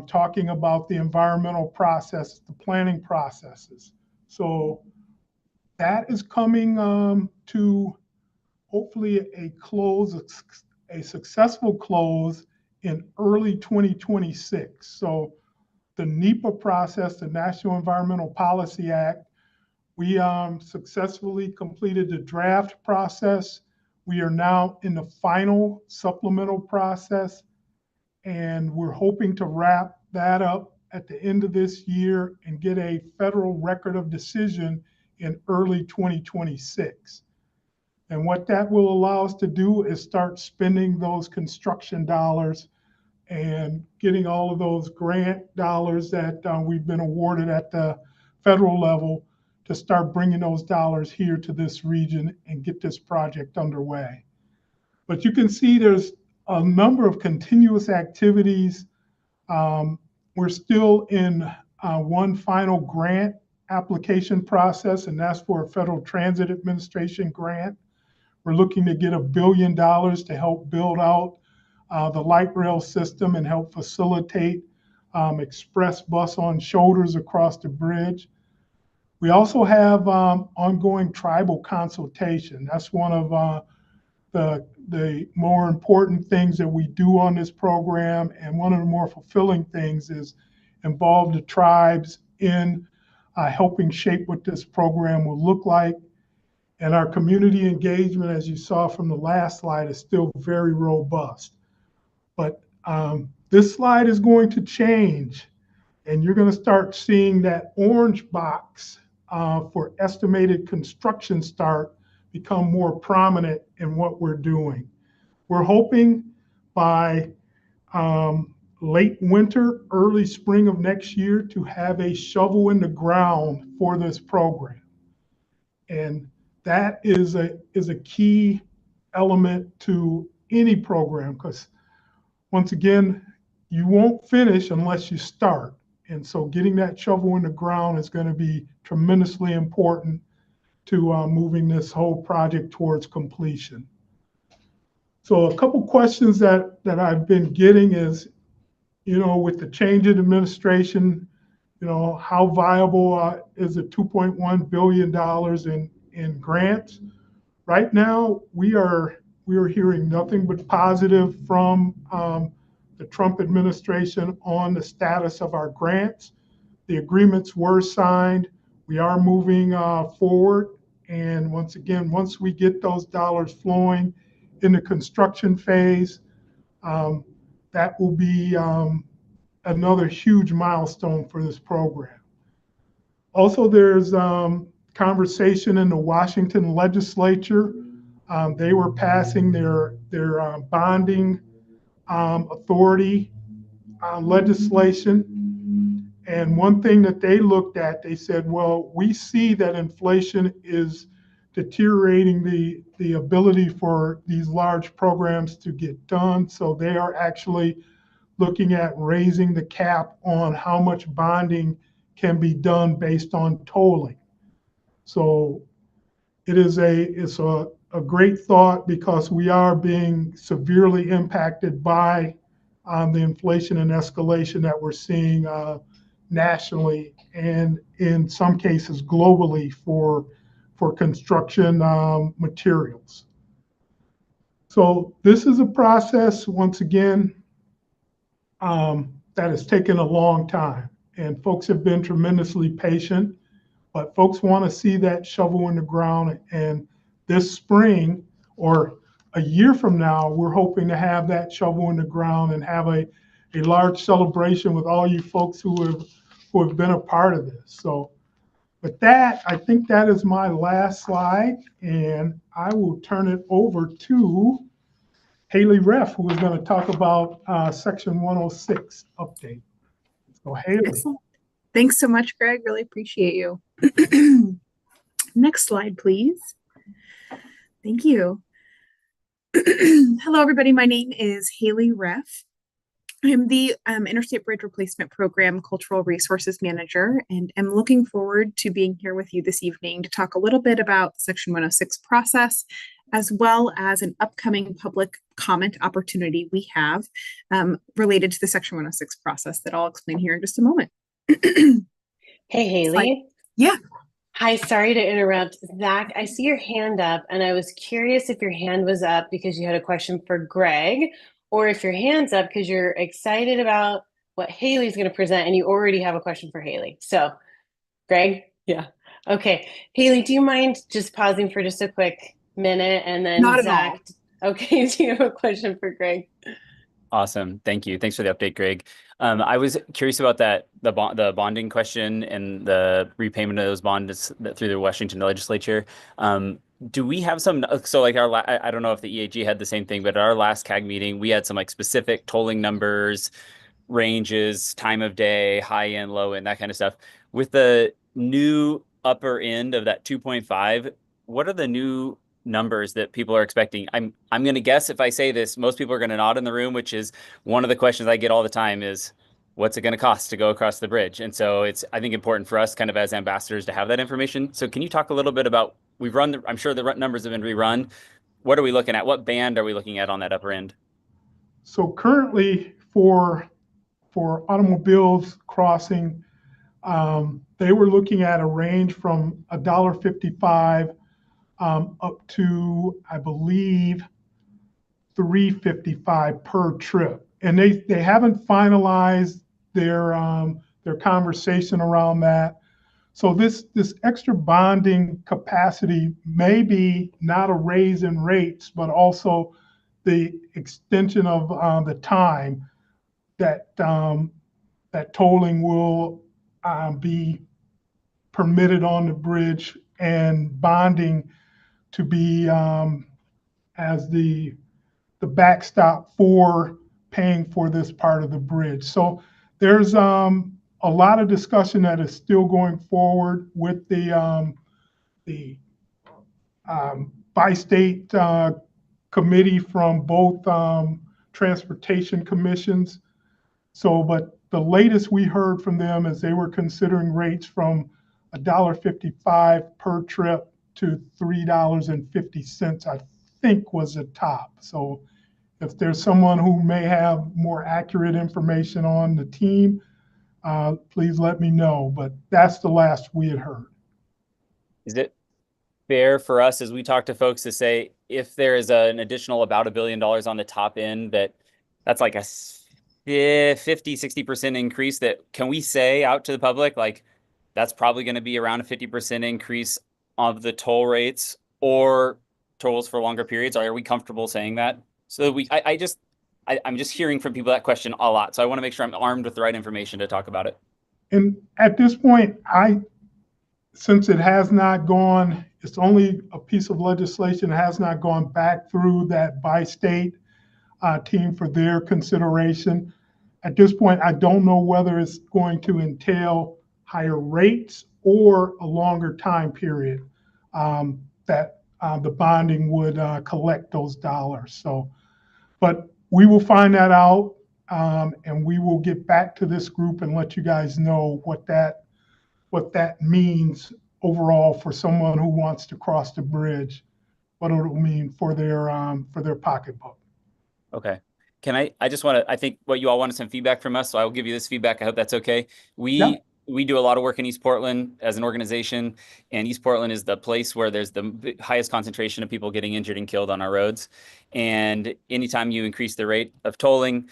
talking about the environmental process, the planning processes. So that is coming to hopefully a close, a successful close in early 2026. So the NEPA process, the National Environmental Policy Act, we successfully completed the draft process. We are now in the final supplemental process, and we're hoping to wrap that up at the end of this year and get a federal record of decision in early 2026. And what that will allow us to do is start spending those construction dollars and getting all of those grant dollars that we've been awarded at the federal level to start bringing those dollars here to this region and get this project underway. But you can see there's a number of continuous activities. We're still in one final grant application process, and that's for a Federal Transit Administration grant. We're looking to get $1 billion to help build out the light rail system and help facilitate express bus on shoulders across the bridge. We also have ongoing tribal consultation. That's one of the more important things that we do on this program, and one of the more fulfilling things is involve the tribes in helping shape what this program will look like. And our community engagement, as you saw from the last slide, is still very robust. But this slide is going to change, and you're going to start seeing that orange box for estimated construction start become more prominent in what we're doing. We're hoping by late winter, early spring of next year to have a shovel in the ground for this program. And that is a key element to any program, because once again, you won't finish unless you start. And so getting that shovel in the ground is going to be tremendously important to moving this whole project towards completion. So a couple questions that I've been getting is, with the change in administration, how viable is the $2.1 billion in grants? Right now, we are hearing nothing but positive from the Trump administration on the status of our grants. The agreements were signed. We are moving forward. And once again, once we get those dollars flowing in the construction phase, that will be another huge milestone for this program. Also, there's conversation in the Washington legislature. They were passing their bonding authority legislation. And one thing that they looked at, they said, well, we see that inflation is deteriorating the ability for these large programs to get done. So they are actually looking at raising the cap on how much bonding can be done based on tolling. So it's a great thought because we are being severely impacted by the inflation and escalation that we're seeing nationally and in some cases globally for construction materials. So this is a process, once again, that has taken a long time, and folks have been tremendously patient, but folks want to see that shovel in the ground. And this spring or a year from now, we're hoping to have that shovel in the ground and have a large celebration with all you folks who have been a part of this. So with that, I think that is my last slide, and I will turn it over to Haley Reff, who is going to talk about Section 106 update. So Haley. Excellent. Thanks so much, Greg. Really appreciate you. Next slide, please. Thank you. Hello, everybody. My name is Haley Reff. I'm the Interstate Bridge Replacement Program Cultural Resources Manager, and am looking forward to being here with you this evening to talk a little bit about the Section 106 process, as well as an upcoming public comment opportunity we have related to the Section 106 process that I'll explain here in just a moment. Hey, Haley. Yeah. Hi, sorry to interrupt. Zach, I see your hand up, and I was curious if your hand was up because you had a question for Greg, or if your hand's up because you're excited about what Haley's going to present and you already have a question for Haley. So, Greg? Yeah. Okay. Haley, do you mind just pausing for just a quick minute, and then Not Zach? at all. Okay, do you have a question for Greg? Awesome. Thank you. Thanks for the update, Greg. I was curious about the bonding question and the repayment of those bonds through the Washington legislature. Do we have some, so like I don't know if the EAG had the same thing, but at our last CAG meeting, we had some like specific tolling numbers, ranges, time of day, high end, low end, that kind of stuff. With the new upper end of that 2.5, what are the new numbers that people are expecting? I'm going to guess if I say this, most people are going to nod in the room, which is one of the questions I get all the time is, what's it going to cost to go across the bridge? And so it's, I think, important for us kind of as ambassadors to have that information. So can you talk a little bit about, I'm sure the numbers have been rerun. What are we looking at? What band are we looking at on that upper end? So currently for automobiles crossing, they were looking at a range from $1.55 up to, I believe, $3.55 per trip. And they haven't finalized their conversation around that. So this extra bonding capacity may be not a raise in rates, but also the extension of the time that that tolling will be permitted on the bridge, and bonding to be as the backstop for paying for this part of the bridge. So there's a lot of discussion that is still going forward with the bi-state committee from both transportation commissions. So, but the latest we heard from them is they were considering rates from $1.55 per trip to $3.50, I think was the top. So if there's someone who may have more accurate information on the team, please let me know. But that's the last we had heard. Is it fair for us as we talk to folks to say, if there is an additional about $1 billion on the top end, that's like a 50-60% increase, that can we say out to the public, like, that's probably going to be around a 50% increase of the toll rates or tolls for longer periods? Are we comfortable saying that? So I'm just hearing from people that question a lot. So I want to make sure I'm armed with the right information to talk about it. And at this point, since it has not gone, it's only a piece of legislation that has not gone back through that bi-state team for their consideration. At this point, I don't know whether it's going to entail higher rates or a longer time period. that the bonding would collect those dollars. So, but we will find that out, and we will get back to this group and let you guys know what that means overall for someone who wants to cross the bridge, what it will mean for their pocketbook. Okay. I just want to, I think what you all wanted some feedback from us, so I will give you this feedback. I hope that's okay. We do a lot of work in East Portland as an organization, and East Portland is the place where there's the highest concentration of people getting injured and killed on our roads. And anytime you increase the rate of tolling,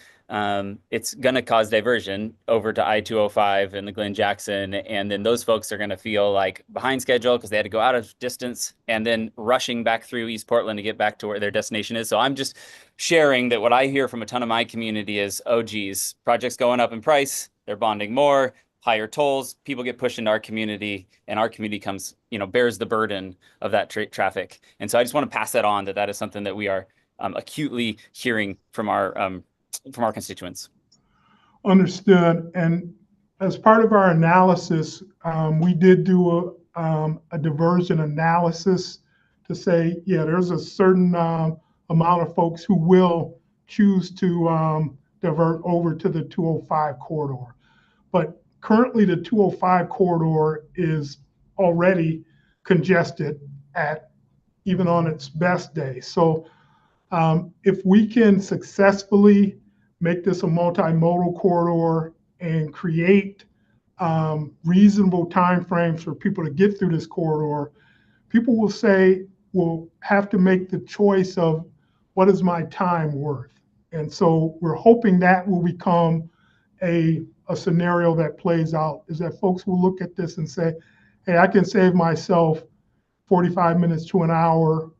it's going to cause diversion over to I-205 and the Glen Jackson. And then those folks are going to feel like behind schedule because they had to go out of distance and then rushing back through East Portland to get back to where their destination is. So I'm just sharing that what I hear from a ton of my community is, oh, geez, projects going up in price, they're bonding more, higher tolls, people get pushed into our community, and our community comes, bears the burden of that traffic. And so I just want to pass that on, that is something that we are acutely hearing from our constituents. Understood. And as part of our analysis, we did do a diversion analysis to say, yeah, there's a certain amount of folks who will choose to divert over to the 205 corridor. But currently the 205 corridor is already congested even on its best day. So if we can successfully make this a multimodal corridor and create reasonable timeframes for people to get through this corridor, people will have to make the choice of what is my time worth. And so we're hoping that will become a scenario that plays out, is that folks will look at this and say, hey, I can save myself 45 minutes to an hour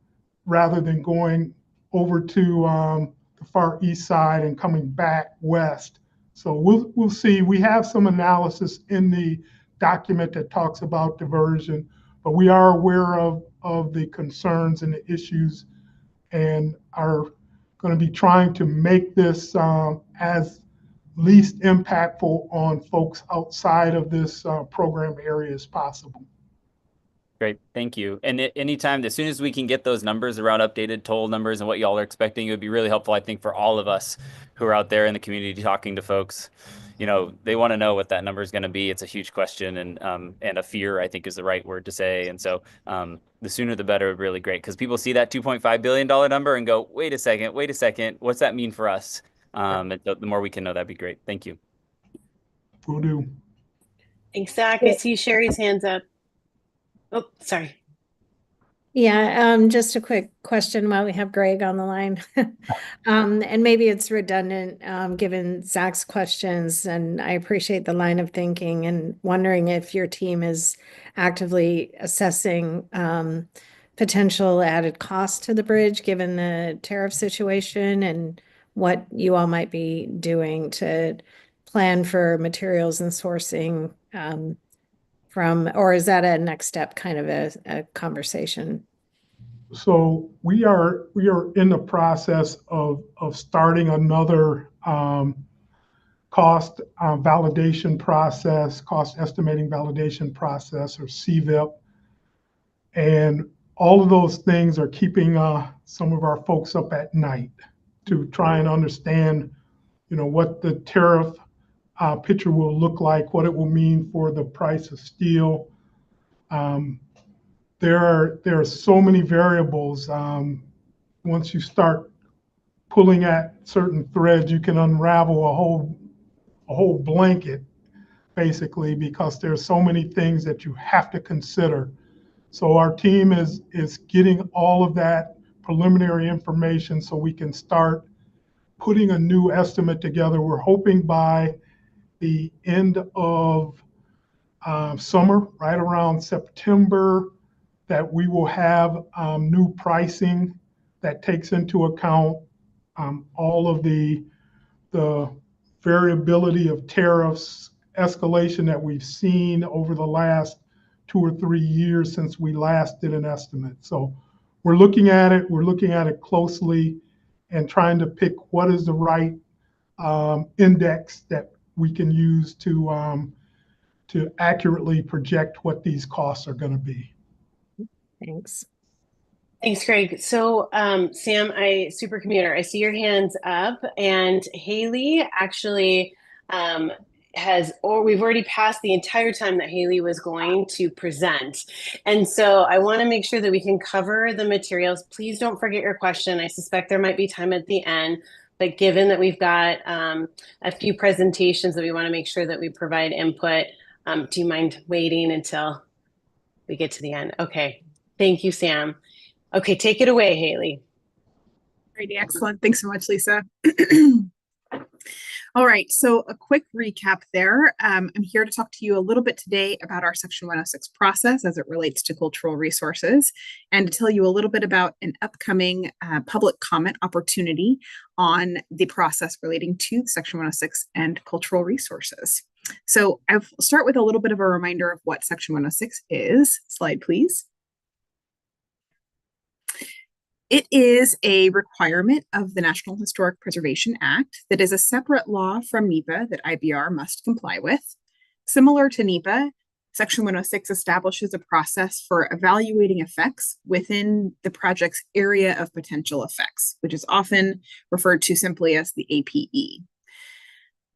rather than going over to the far east side and coming back west. So we'll see. We have some analysis in the document that talks about diversion, but we are aware of the concerns and the issues and are going to be trying to make this as least impactful on folks outside of this program area as possible. Great, thank you. And anytime, as soon as we can get those numbers around updated toll numbers and what y'all are expecting, it would be really helpful, I think, for all of us who are out there in the community talking to folks. They want to know what that number is going to be. It's a huge question, and a fear, I think, is the right word to say. And so the sooner the better would be really great, because people see that $2.5 billion number and go, wait a second, what's that mean for us? And the more we can know, that'd be great. Thank you. Will do. Thanks, Zach. I see Sherry's hands up. Oh, sorry. Yeah, just a quick question while we have Greg on the line. And maybe it's redundant given Zach's questions, and I appreciate the line of thinking, and wondering if your team is actively assessing potential added cost to the bridge given the tariff situation, and what you all might be doing to plan for materials and sourcing or is that a next step kind of a conversation? So we are in the process of starting another cost validation process, cost estimating validation process, or CVIP. And all of those things are keeping some of our folks up at night to try and understand, what the tariff picture will look like, what it will mean for the price of steel. There are so many variables. Once you start pulling at certain threads, you can unravel a whole blanket, basically, because there's so many things that you have to consider. So our team is getting all of that preliminary information so we can start putting a new estimate together. We're hoping by the end of summer, right around September, that we will have new pricing that takes into account all of the variability of tariffs, escalation that we've seen over the last 2 or 3 years since we last did an estimate. So we're looking at it closely and trying to pick what is the right index that we can use to accurately project what these costs are going to be. Thanks. Thanks, Greg. So, Sam, supercommuter, I see your hands up, and Haley actually we've already passed the entire time that Haley was going to present. And so I want to make sure that we can cover the materials. Please don't forget your question. I suspect there might be time at the end, but given that we've got a few presentations that we want to make sure that we provide input, do you mind waiting until we get to the end? Okay. Thank you, Sam. Okay, take it away, Haley. Great, excellent. Thanks so much, Lisa. All right, so a quick recap there. I'm here to talk to you a little bit today about our Section 106 process as it relates to cultural resources, and to tell you a little bit about an upcoming public comment opportunity on the process relating to Section 106 and cultural resources. So I'll start with a little bit of a reminder of what Section 106 is. Slide, please. It is a requirement of the National Historic Preservation Act that is a separate law from NEPA that IBR must comply with. Similar to NEPA, Section 106 establishes a process for evaluating effects within the project's area of potential effects, which is often referred to simply as the APE.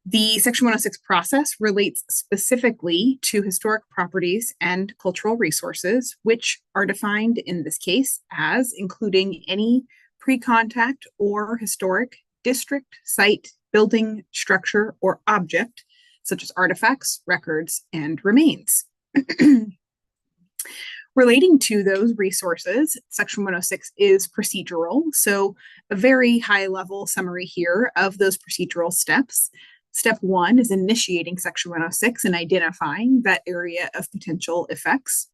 The Section 106 process relates specifically to historic properties and cultural resources, which are defined in this case as including any pre-contact or historic district, site, building, structure, or object, such as artifacts, records, and remains. Relating to those resources, Section 106 is procedural, so a very high-level summary here of those procedural steps. Step 1 is initiating Section 106 and identifying that area of potential effects.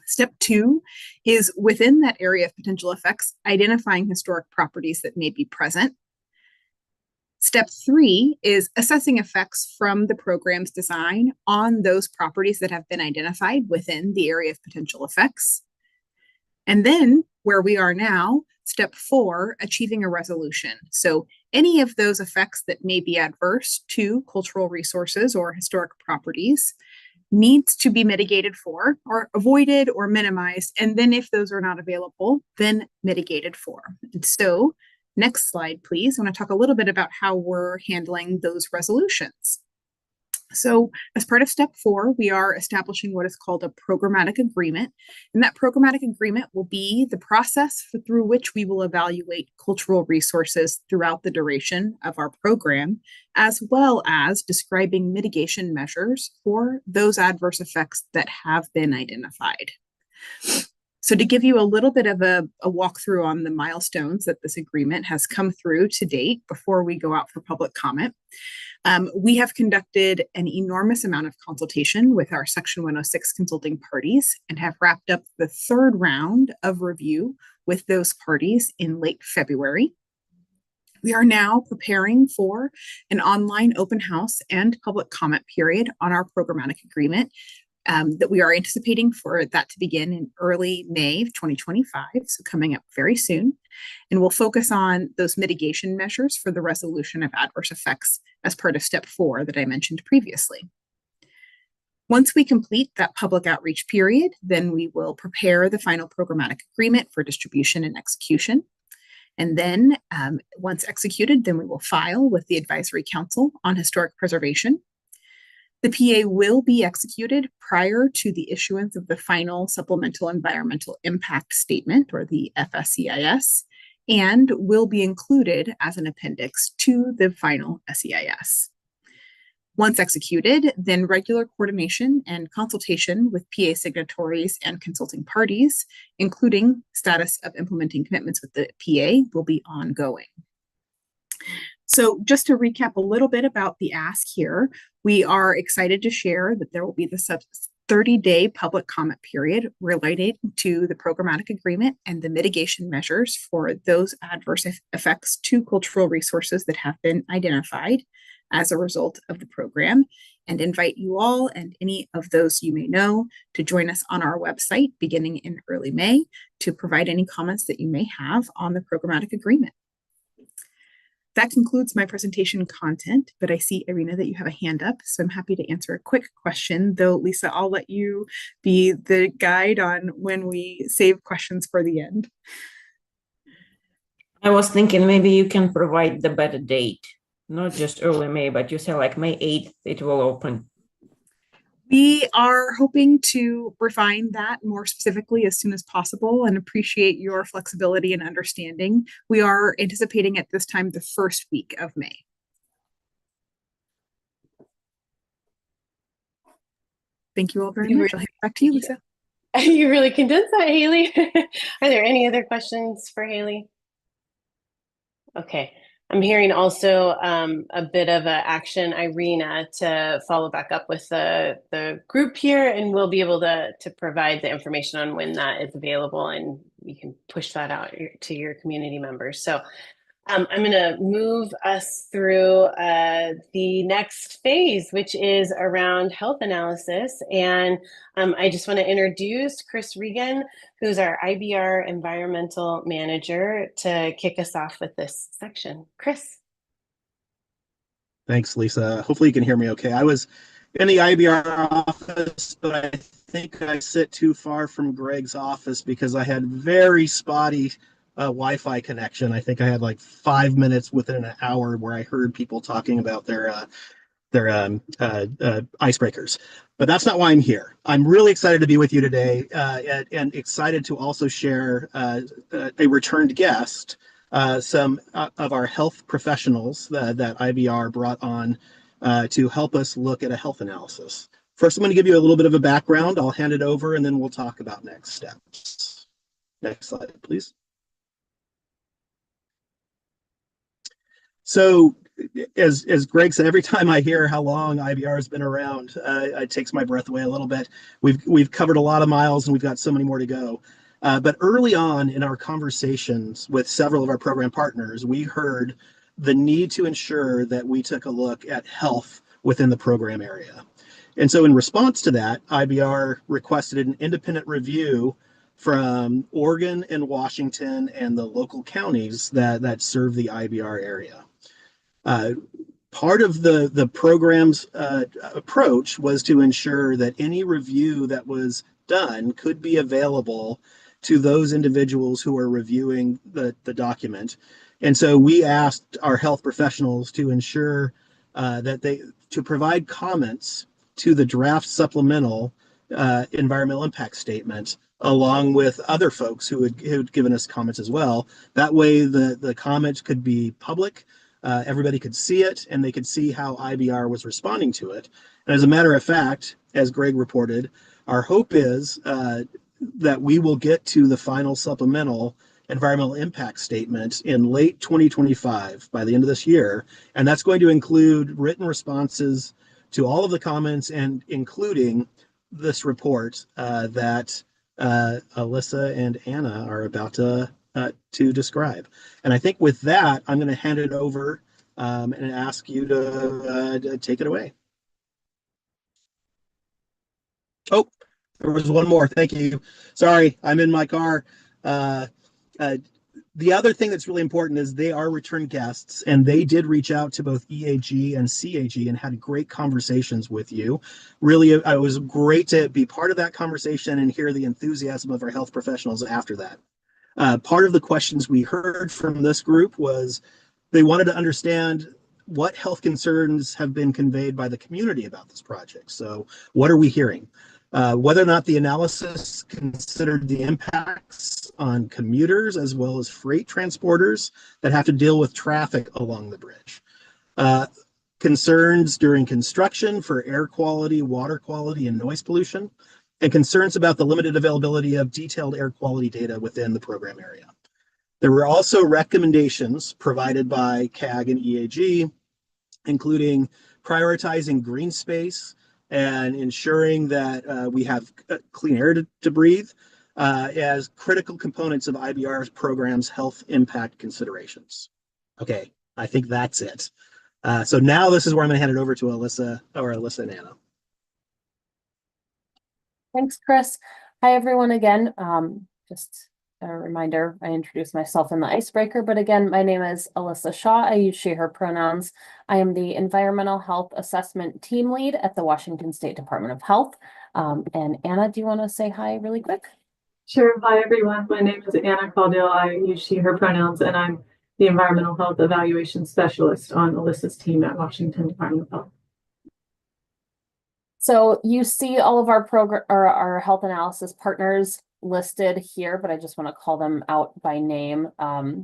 Step 2 is within that area of potential effects, identifying historic properties that may be present. Step 3 is assessing effects from the program's design on those properties that have been identified within the area of potential effects. And then where we are now, Step 4, achieving a resolution. So any of those effects that may be adverse to cultural resources or historic properties needs to be mitigated for, or avoided or minimized. And then if those are not available, then mitigated for. And so next slide, please. I want to talk a little bit about how we're handling those resolutions. So as part of step 4, we are establishing what is called a programmatic agreement. And that programmatic agreement will be the process through which we will evaluate cultural resources throughout the duration of our program, as well as describing mitigation measures for those adverse effects that have been identified. So to give you a little bit of a walkthrough on the milestones that this agreement has come through to date before we go out for public comment, we have conducted an enormous amount of consultation with our Section 106 consulting parties and have wrapped up the 3rd round of review with those parties in late February. We are now preparing for an online open house and public comment period on our programmatic agreement that we are anticipating for that to begin in early May of 2025, so coming up very soon. And we'll focus on those mitigation measures for the resolution of adverse effects as part of step 4 that I mentioned previously. Once we complete that public outreach period, then we will prepare the final programmatic agreement for distribution and execution. And then once executed, then we will file with the Advisory Council on Historic Preservation. The PA will be executed prior to the issuance of the final Supplemental Environmental Impact Statement, or the FSEIS, and will be included as an appendix to the final SEIS. Once executed, then regular coordination and consultation with PA signatories and consulting parties, including status of implementing commitments with the PA, will be ongoing. So just to recap a little bit about the ask here, we are excited to share that there will be the 30-day public comment period related to the programmatic agreement and the mitigation measures for those adverse effects to cultural resources that have been identified as a result of the program, and invite you all and any of those you may know to join us on our website beginning in early May to provide any comments that you may have on the programmatic agreement. That concludes my presentation content, but I see, Irina, that you have a hand up, so I'm happy to answer a quick question, though, Lisa, I'll let you be the guide on when we save questions for the end. I was thinking maybe you can provide the better date, not just early May, but you said like May 8th, it will open. We are hoping to refine that more specifically as soon as possible and appreciate your flexibility and understanding. We are anticipating at this time the first week of May. Thank you all very much. I'll hand it back to you, Lisa. You really condensed that, Haley. Are there any other questions for Haley? Okay. I'm hearing also a bit of action, Irina, to follow back up with the group here, and we'll be able to provide the information on when that is available, and you can push that out to your community members. So I'm going to move us through the next phase, which is around health analysis. And I just want to introduce Chris Regan, who's our IBR environmental manager, to kick us off with this section. Chris. Thanks, Lisa. Hopefully you can hear me okay. I was in the IBR office, but I think I sit too far from Greg's office because I had very spotty Wi-Fi connection. I think I had like 5 minutes within an hour where I heard people talking about their icebreakers. But that's not why I'm here. I'm really excited to be with you today and excited to also share a returned guest, some of our health professionals that IBR brought on to help us look at a health analysis. First, I'm going to give you a little bit of a background. I'll hand it over and then we'll talk about next steps. Next slide, please. So as Greg said, every time I hear how long IBR has been around, it takes my breath away a little bit. We've covered a lot of miles and we've got so many more to go. But early on in our conversations with several of our program partners, we heard the need to ensure that we took a look at health within the program area. And so in response to that, IBR requested an independent review from Oregon and Washington and the local counties that serve the IBR area. Part of the program's approach was to ensure that any review that was done could be available to those individuals who are reviewing the document. And so we asked our health professionals to ensure to provide comments to the draft supplemental environmental impact statement, along with other folks who had given us comments as well. That way the comments could be public. Everybody could see it and they could see how IBR was responding to it. And as a matter of fact, as Greg reported, our hope is that we will get to the final supplemental environmental impact statement in late 2025 by the end of this year. And that's going to include written responses to all of the comments and including this report that Alyssa and Anna are about to describe. And I think with that, I'm going to hand it over and ask you to take it away. Oh, there was one more. Thank you. Sorry, I'm in my car. The other thing that's really important is they are return guests, and they did reach out to both EAG and CAG and had great conversations with you. Really, it was great to be part of that conversation and hear the enthusiasm of our health professionals after that. Part of the questions we heard from this group was they wanted to understand what health concerns have been conveyed by the community about this project. So what are we hearing? Whether or not the analysis considered the impacts on commuters as well as freight transporters that have to deal with traffic along the bridge. Concerns during construction for air quality, water quality, and noise pollution, and concerns about the limited availability of detailed air quality data within the program area. There were also recommendations provided by CAG and EAG, including prioritizing green space and ensuring that we have clean air to breathe as critical components of IBR's program's health impact considerations. Okay, I think that's it. So now this is where I'm going to hand it over to Alyssa and Anna. Thanks, Chris. Hi, everyone, again. Just a reminder, I introduced myself in the icebreaker, but again, my name is Alyssa Shaw. I use she, her pronouns. I am the Environmental Health Assessment Team Lead at the Washington State Department of Health. And Anna, do you want to say hi really quick? Sure. Hi, everyone. My name is Anna Caldwell. I use she, her pronouns, and I'm the Environmental Health Evaluation Specialist on Alyssa's team at Washington Department of Health. So you see all of our program or our health analysis partners listed here, but I just want to call them out by name.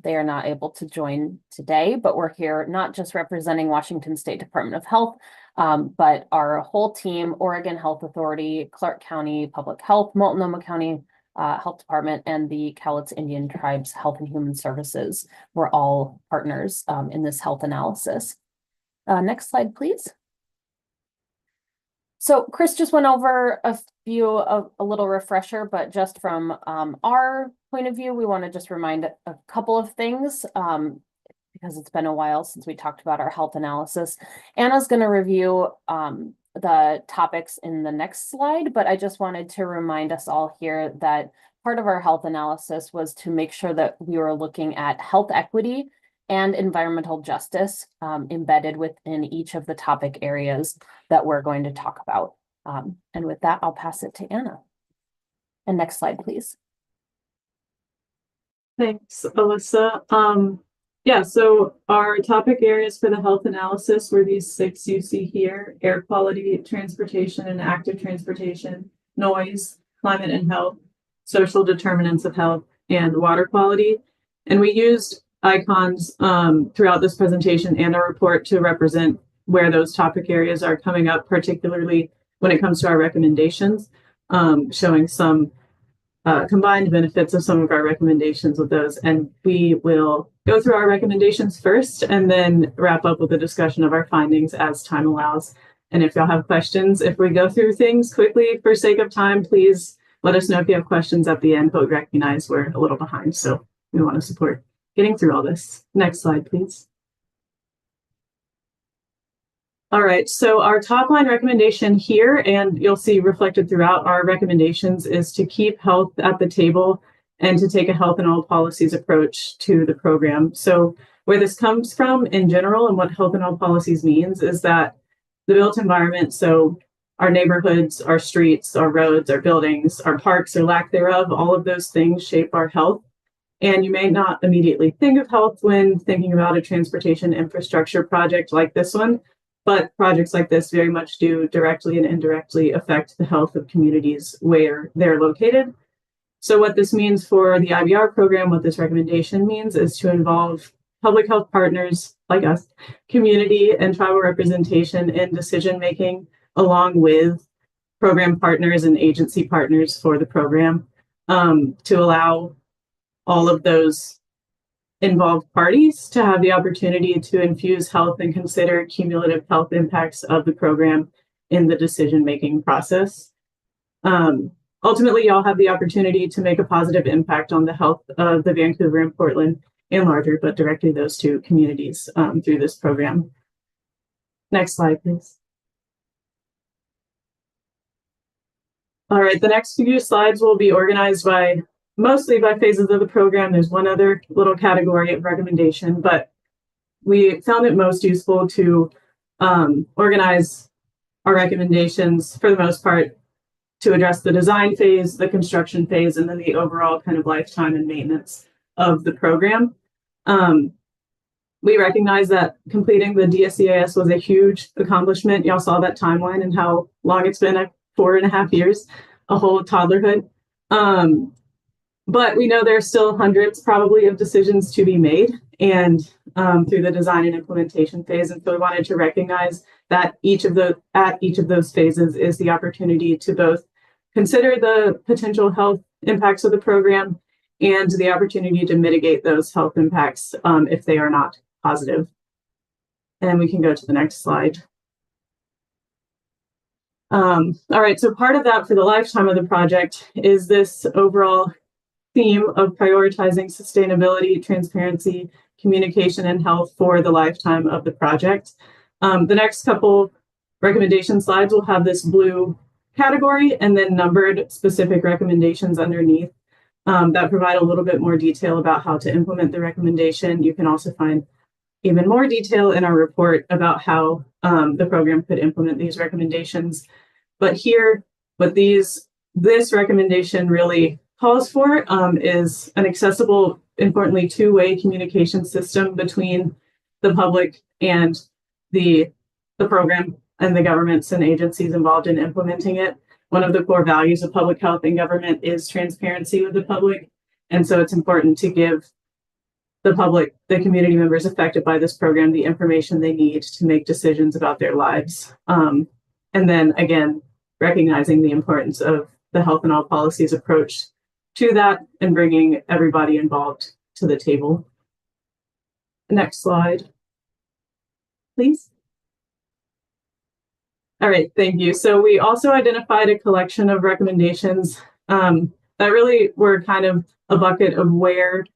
They are not able to join today, but we're here not just representing Washington State Department of Health, but our whole team, Oregon Health Authority, Clark County Public Health, Multnomah County Health Department, and the Cowlitz Indian Tribes Health and Human Services. We're all partners in this health analysis. Next slide, please. So Chris just went over a little refresher, but just from our point of view, we want to just remind a couple of things because it's been a while since we talked about our health analysis. Anna's going to review the topics in the next slide, but I just wanted to remind us all here that part of our health analysis was to make sure that we were looking at health equity and environmental justice embedded within each of the topic areas that we're going to talk about. And with that, I'll pass it to Anna. And next slide, please. Thanks, Alyssa. Yeah, so our topic areas for the health analysis were these 6 you see here: air quality, transportation and active transportation, noise, climate and health, social determinants of health, and water quality. And we used icons throughout this presentation and our report to represent where those topic areas are coming up, particularly when it comes to our recommendations, showing some combined benefits of some of our recommendations with those. And we will go through our recommendations first and then wrap up with a discussion of our findings as time allows. And if y'all have questions, if we go through things quickly for sake of time, please let us know if you have questions at the end, but we recognize we're a little behind, so we want to support getting through all this. Next slide, please. All right, so our top line recommendation here, and you'll see reflected throughout our recommendations, is to keep health at the table and to take a health and all policies approach to the program. So where this comes from in general and what health and all policies means is that the built environment, so our neighborhoods, our streets, our roads, our buildings, our parks or lack thereof, all of those things shape our health. And you may not immediately think of health when thinking about a transportation infrastructure project like this one, but projects like this very much do directly and indirectly affect the health of communities where they're located. So what this means for the IBR program, what this recommendation means is to involve public health partners like us, community and tribal representation in decision-making, along with program partners and agency partners for the program, to allow all of those involved parties to have the opportunity to infuse health and consider cumulative health impacts of the program in the decision-making process. Ultimately, y'all have the opportunity to make a positive impact on the health of the Vancouver and Portland and larger, but directly those two communities through this program. Next slide, please. All right, the next few slides will be organized mostly by phases of the program. There's one other little category of recommendation, but we found it most useful to organize our recommendations for the most part to address the design phase, the construction phase, and then the overall kind of lifetime and maintenance of the program. We recognize that completing the DSCIS was a huge accomplishment. Y'all saw that timeline and how long it's been, 4.5 years, a whole toddlerhood. But we know there are still hundreds probably of decisions to be made and through the design and implementation phase. And so we wanted to recognize that at each of those phases is the opportunity to both consider the potential health impacts of the program and the opportunity to mitigate those health impacts if they are not positive. And we can go to the next slide. All right, so part of that for the lifetime of the project is this overall theme of prioritizing sustainability, transparency, communication, and health for the lifetime of the project. The next couple recommendation slides will have this blue category and then numbered specific recommendations underneath. that provide a little bit more detail about how to implement the recommendation. You can also find even more detail in our report about how the program could implement these recommendations. But here, what this recommendation really calls for is an accessible, importantly, two-way communication system between the public and the program and the governments and agencies involved in implementing it. One of the core values of public health and government is transparency with the public. And so it's important to give the public, the community members affected by this program, the information they need to make decisions about their lives. And then again, recognizing the importance of the health and all policies approach to that and bringing everybody involved to the table. Next slide, please. All right, thank you. So we also identified a collection of recommendations that really were kind of a bucket of where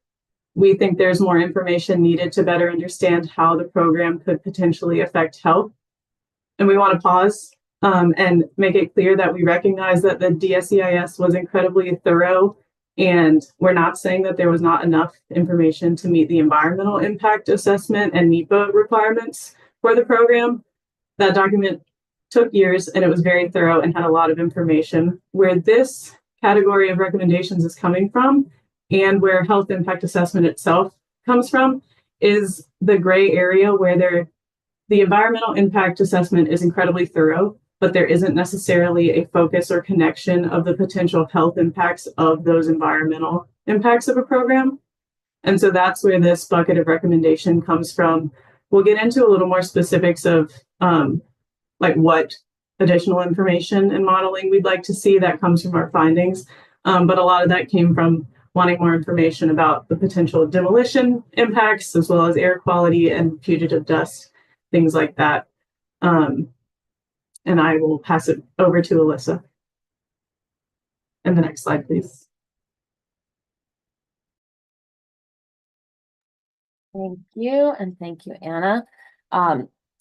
we think there's more information needed to better understand how the program could potentially affect health. And we want to pause and make it clear that we recognize that the DSEIS was incredibly thorough, and we're not saying that there was not enough information to meet the environmental impact assessment and NEPA requirements for the program. That document took years and it was very thorough and had a lot of information. Where this category of recommendations is coming from and where health impact assessment itself comes from is the gray area where the environmental impact assessment is incredibly thorough, but there isn't necessarily a focus or connection of the potential health impacts of those environmental impacts of a program. And so that's where this bucket of recommendation comes from. We'll get into a little more specifics of like what additional information and modeling we'd like to see that comes from our findings. But a lot of that came from wanting more information about the potential demolition impacts, as well as air quality and fugitive dust, things like that. And I will pass it over to Alyssa. And the next slide, please. Thank you, and thank you, Anna.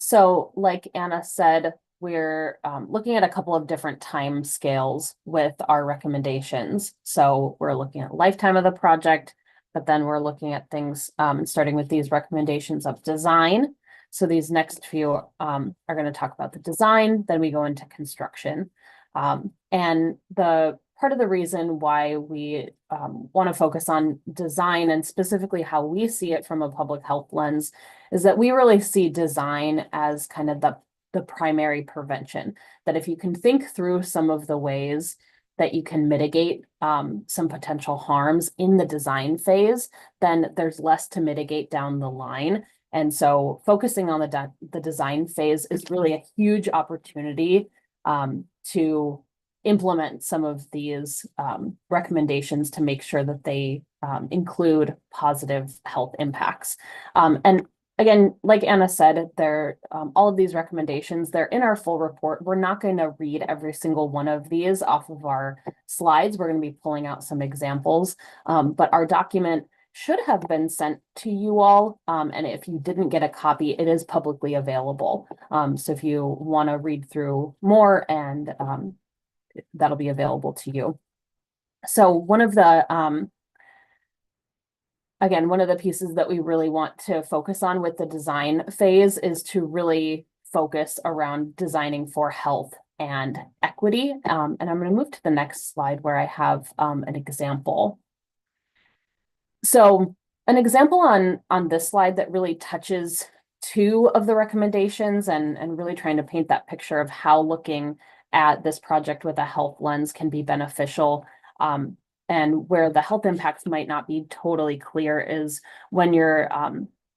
So like Anna said, we're looking at a couple of different time scales with our recommendations. So we're looking at lifetime of the project, but then we're looking at things starting with these recommendations of design. So these next few are going to talk about the design, then we go into construction. And the part of the reason why we want to focus on design and specifically how we see it from a public health lens is that we really see design as kind of the primary prevention. That if you can think through some of the ways that you can mitigate some potential harms in the design phase, then there's less to mitigate down the line. And so focusing on the design phase is really a huge opportunity to implement some of these recommendations to make sure that they include positive health impacts. And again, like Anna said, all of these recommendations, they're in our full report. We're not going to read every single one of these off of our slides. We're going to be pulling out some examples, but our document should have been sent to you all. And if you didn't get a copy, it is publicly available. So if you want to read through more, and that'll be available to you. So one of the, again, one of the pieces that we really want to focus on with the design phase is to really focus around designing for health and equity. And I'm going to move to the next slide where I have an example. So an example on this slide that really touches two of the recommendations and really trying to paint that picture of how looking at this project with a health lens can be beneficial, and where the health impacts might not be totally clear is when you're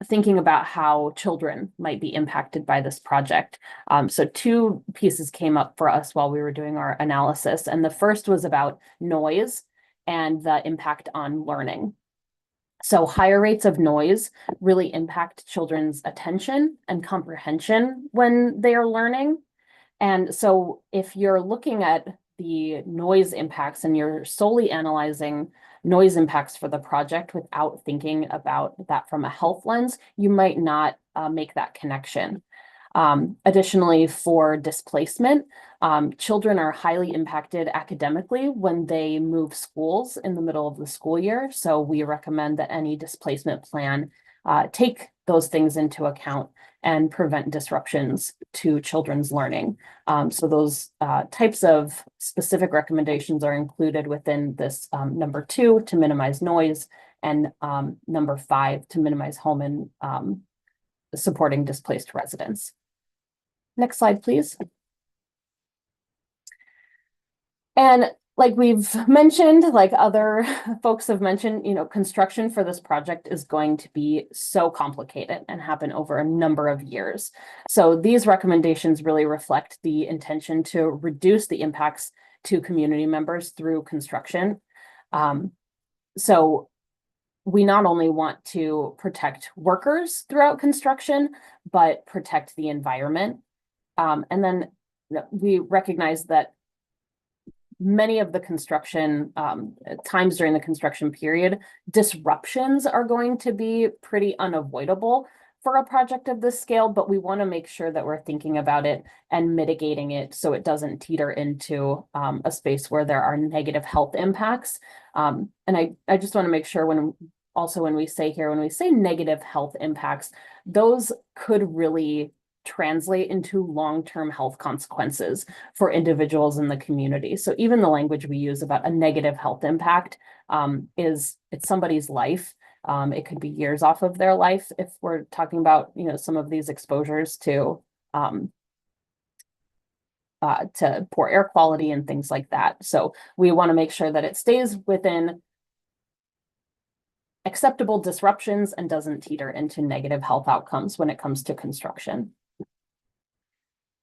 thinking about how children might be impacted by this project. So two pieces came up for us while we were doing our analysis, and the first was about noise and the impact on learning. So higher rates of noise really impact children's attention and comprehension when they are learning. And so if you're looking at the noise impacts and you're solely analyzing noise impacts for the project without thinking about that from a health lens, you might not make that connection. Additionally, for displacement, children are highly impacted academically when they move schools in the middle of the school year. So we recommend that any displacement plan take those things into account and prevent disruptions to children's learning. So those types of specific recommendations are included within this number 2 to minimize noise and number 5 to minimize home and supporting displaced residents. Next slide, please. And like we've mentioned, like other folks have mentioned, construction for this project is going to be so complicated and happen over a number of years. So these recommendations really reflect the intention to reduce the impacts to community members through construction. So we not only want to protect workers throughout construction, but protect the environment. And then we recognize that many of the construction times during the construction period, disruptions are going to be pretty unavoidable for a project of this scale, but we want to make sure that we're thinking about it and mitigating it so it doesn't teeter into a space where there are negative health impacts. And I just want to make sure when we say negative health impacts, those could really translate into long-term health consequences for individuals in the community. So even the language we use about a negative health impact it's somebody's life. It could be years off of their life if we're talking about, some of these exposures to poor air quality and things like that. So we want to make sure that it stays within acceptable disruptions and doesn't teeter into negative health outcomes when it comes to construction.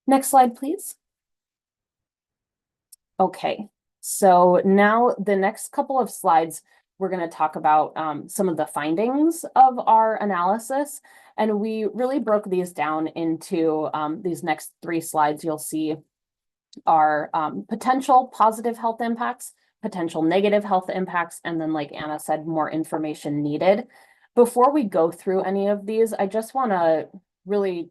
Next slide, please. Okay, so now the next couple of slides, we're going to talk about some of the findings of our analysis. And we really broke these down into these next 3 slides. You'll see our potential positive health impacts, potential negative health impacts, and then, like Anna said, more information needed. Before we go through any of these, I just want to really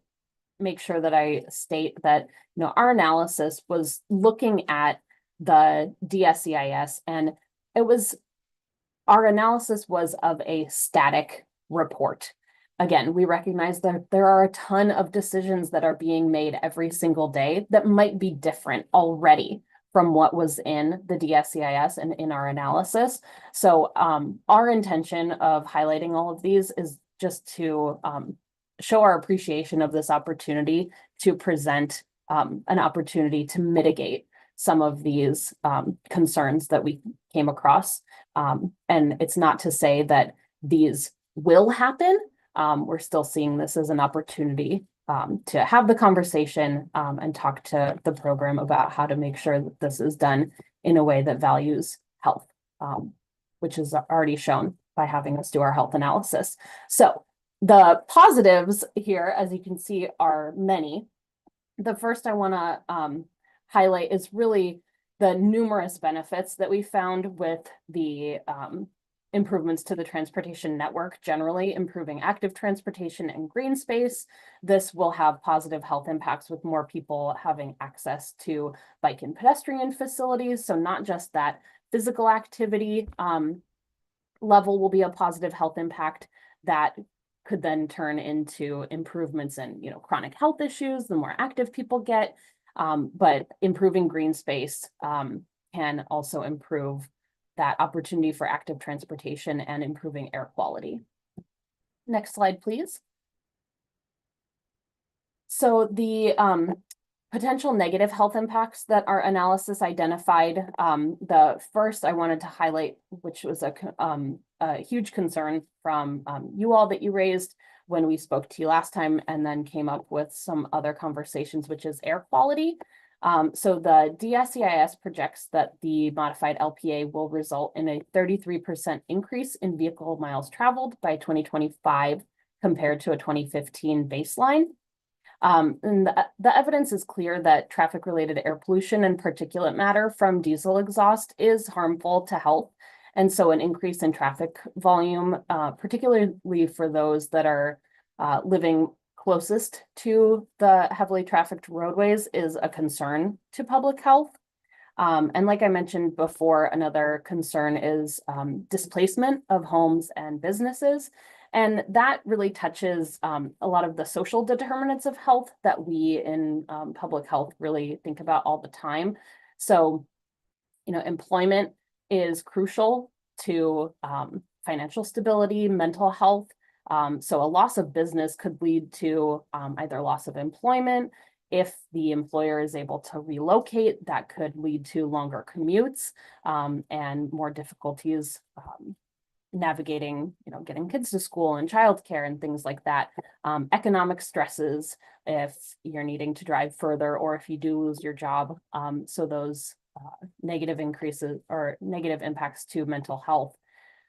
make sure that I state that our analysis was looking at the DSEIS, and our analysis was of a static report. Again, we recognize that there are a ton of decisions that are being made every single day that might be different already from what was in the DSEIS and in our analysis. So our intention of highlighting all of these is just to show our appreciation of this opportunity to present an opportunity to mitigate some of these concerns that we came across. And it's not to say that these will happen. We're still seeing this as an opportunity to have the conversation and talk to the program about how to make sure that this is done in a way that values health, which is already shown by having us do our health analysis. So the positives here, as you can see, are many. The first I want to highlight is really the numerous benefits that we found with the improvements to the transportation network, generally improving active transportation and green space. This will have positive health impacts with more people having access to bike and pedestrian facilities. So not just that physical activity level will be a positive health impact that could then turn into improvements in chronic health issues the more active people get, but improving green space can also improve that opportunity for active transportation and improving air quality. Next slide, please. So the potential negative health impacts that our analysis identified, the first I wanted to highlight, which was a huge concern from you all that you raised when we spoke to you last time, and then came up with some other conversations, which is air quality. So the DSEIS projects that the modified LPA will result in a 33% increase in vehicle miles traveled by 2025 compared to a 2015 baseline. And the evidence is clear that traffic-related air pollution and particulate matter from diesel exhaust is harmful to health. And so an increase in traffic volume, particularly for those that are living closest to the heavily trafficked roadways is a concern to public health. And like I mentioned before, another concern is displacement of homes and businesses. And that really touches a lot of the social determinants of health that we in public health really think about all the time. So, employment is crucial to financial stability, mental health. So a loss of business could lead to either loss of employment. If the employer is able to relocate, that could lead to longer commutes and more difficulties navigating, getting kids to school and childcare and things like that. Economic stresses if you're needing to drive further or if you do lose your job. So those negative increases or negative impacts to mental health.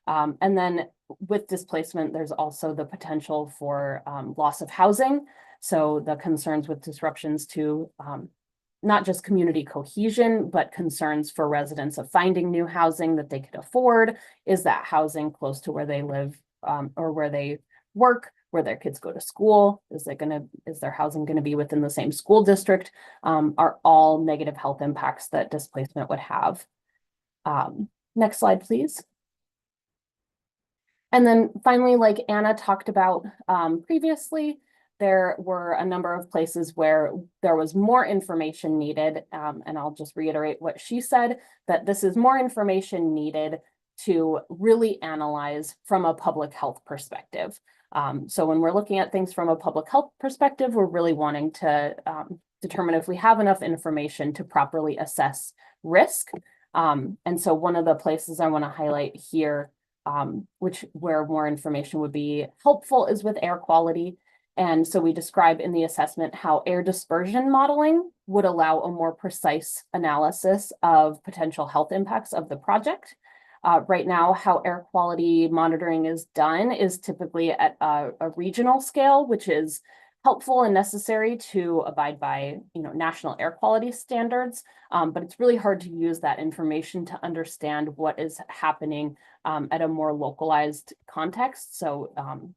And then with displacement, there's also the potential for loss of housing. So the concerns with disruptions to not just community cohesion, but concerns for residents of finding new housing that they could afford. Is that housing close to where they live or where they work, where their kids go to school? Is their housing going to be within the same school district? Are all negative health impacts that displacement would have. Next slide, please. And then finally, like Anna talked about previously, there were a number of places where there was more information needed. And I'll just reiterate what she said, that this is more information needed to really analyze from a public health perspective. So when we're looking at things from a public health perspective, we're really wanting to determine if we have enough information to properly assess risk. And so one of the places I want to highlight here, where more information would be helpful, is with air quality. And so we describe in the assessment how air dispersion modeling would allow a more precise analysis of potential health impacts of the project. Right now, how air quality monitoring is done is typically at a regional scale, which is helpful and necessary to abide by, national air quality standards. But it's really hard to use that information to understand what is happening at a more localized context. So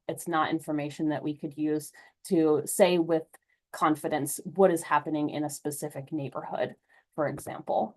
it's not information that we could use to say with confidence what is happening in a specific neighborhood, for example.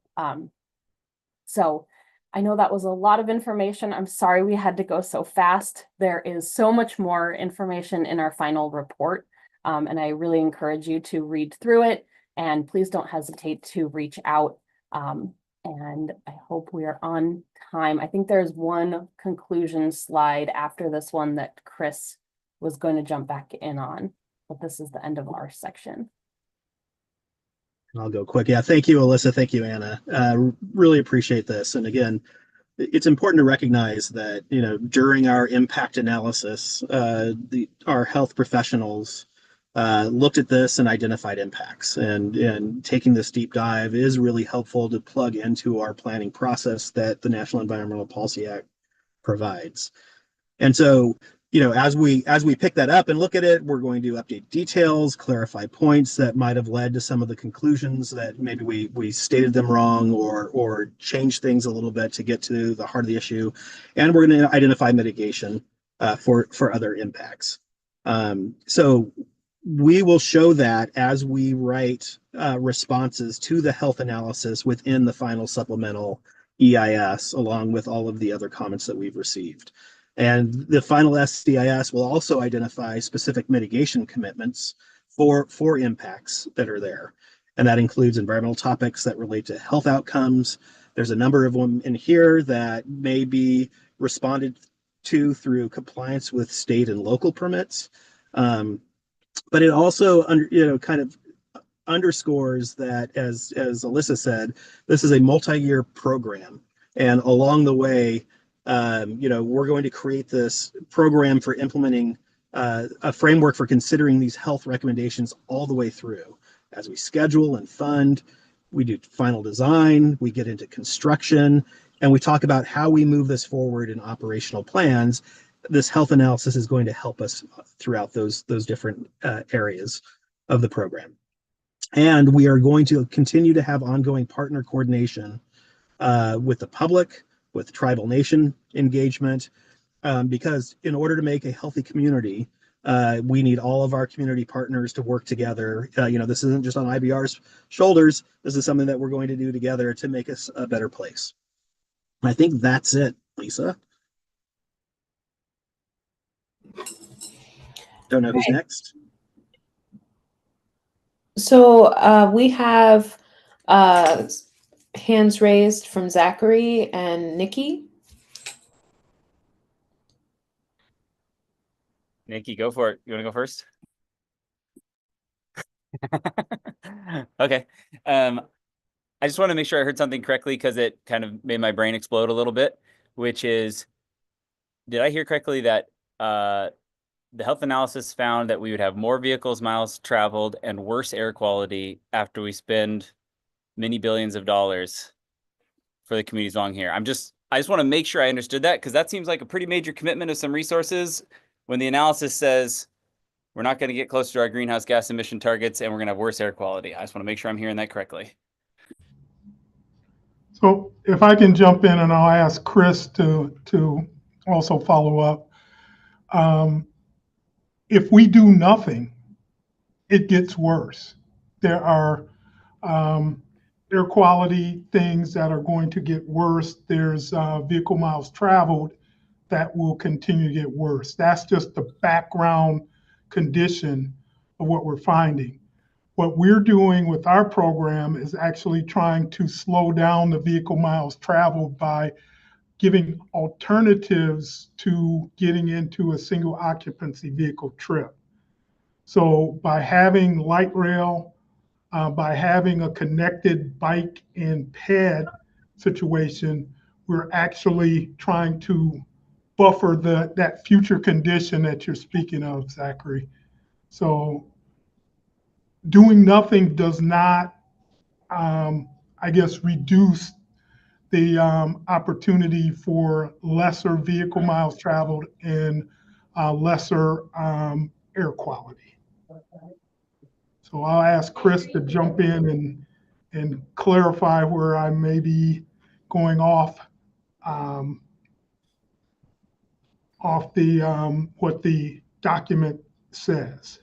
So I know that was a lot of information. I'm sorry we had to go so fast. There is so much more information in our final report. And I really encourage you to read through it, and please don't hesitate to reach out. And I hope we are on time. I think there's one conclusion slide after this one that Chris was going to jump back in on, but this is the end of our section. I'll go quick. Yeah, thank you, Alyssa. Thank you, Anna. Really appreciate this. And again, it's important to recognize that, during our impact analysis, our health professionals looked at this and identified impacts, and taking this deep dive is really helpful to plug into our planning process that the National Environmental Policy Act provides. And so, as we pick that up and look at it, we're going to update details, clarify points that might have led to some of the conclusions that maybe we stated them wrong, or change things a little bit to get to the heart of the issue. And we're going to identify mitigation for other impacts. So we will show that as we write responses to the health analysis within the final supplemental EIS, along with all of the other comments that we've received. And the final SDIS will also identify specific mitigation commitments for impacts that are there. And that includes environmental topics that relate to health outcomes. There's a number of them in here that may be responded to through compliance with state and local permits. But it also, kind of underscores that, as Alyssa said, this is a multi-year program, and along the way, we're going to create this program for implementing a framework for considering these health recommendations all the way through. As we schedule and fund, we do final design, we get into construction, and we talk about how we move this forward in operational plans. This health analysis is going to help us throughout those different areas of the program. And we are going to continue to have ongoing partner coordination with the public, with tribal nation engagement, because in order to make a healthy community, We need all of our community partners to work together. This isn't just on IBR's shoulders. This is something that we're going to do together to make us a better place. I think that's it, Lisa. Don't know who's next. So we have hands raised from Zachary and Nikki. Nikki, go for it. You want to go first? Okay. I just want to make sure I heard something correctly because it kind of made my brain explode a little bit, which is, did I hear correctly that the health analysis found that we would have more vehicles miles traveled and worse air quality after we spend many billions of dollars for the communities along here? I just want to make sure I understood that, because that seems like a pretty major commitment of some resources when the analysis says we're not going to get close to our greenhouse gas emission targets and we're going to have worse air quality. I just want to make sure I'm hearing that correctly. So if I can jump in, and I'll ask Chris to also follow up. If we do nothing, it gets worse. There are air quality things that are going to get worse. There's vehicle miles traveled that will continue to get worse. That's just the background condition of what we're finding. What we're doing with our program is actually trying to slow down the vehicle miles traveled by giving alternatives to getting into a single occupancy vehicle trip. So by having light rail, by having a connected bike and ped situation, we're actually trying to buffer that future condition that you're speaking of, Zachary. So doing nothing does not, reduce the opportunity for lesser vehicle miles traveled and lesser air quality. So I'll ask Chris to jump in and clarify where I may be going off the what the document says.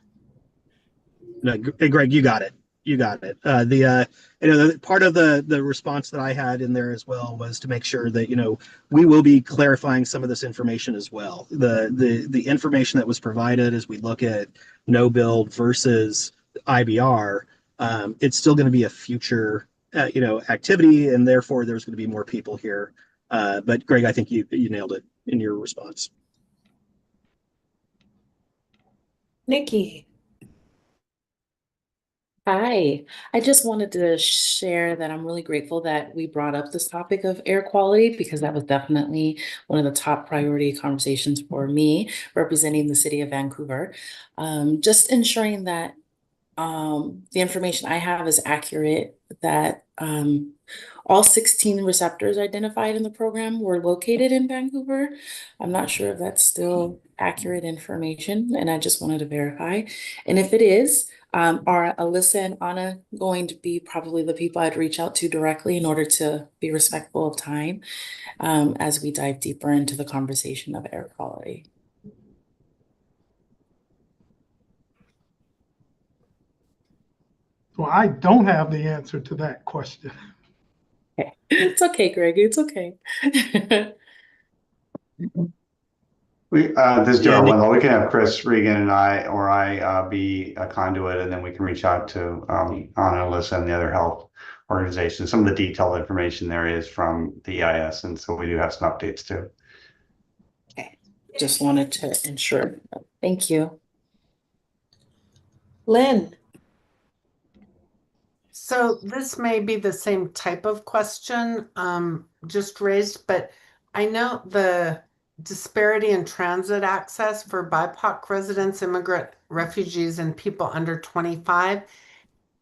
No, Greg, you got it. You got it. The part of the response that I had in there as well was to make sure that we will be clarifying some of this information as well. The information that was provided as we look at no build versus IBR, it's still going to be a future activity, and therefore there's going to be more people here. But Greg, I think you nailed it in your response. Nikki. Hi, I just wanted to share that I'm really grateful that we brought up this topic of air quality, because that was definitely one of the top priority conversations for me representing the city of Vancouver. Just ensuring that the information I have is accurate, that all 16 receptors identified in the program were located in Vancouver. I'm not sure if that's still accurate information, and I just wanted to verify. And if it is, are Alyssa and Anna going to be probably the people I'd reach out to directly in order to be respectful of time as we dive deeper into the conversation of air quality? So I don't have the answer to that question. Okay. It's okay, Greg. It's okay. This is Darrell Wendell. We can have Chris Regan and I be a conduit, and then we can reach out to Anna, Alyssa, and the other health organizations. Some of the detailed information there is from the EIS, and so we do have some updates too. Okay. Just wanted to ensure. Thank you. Lynn. So this may be the same type of question just raised, but I know the disparity in transit access for BIPOC residents, immigrant refugees, and people under 25.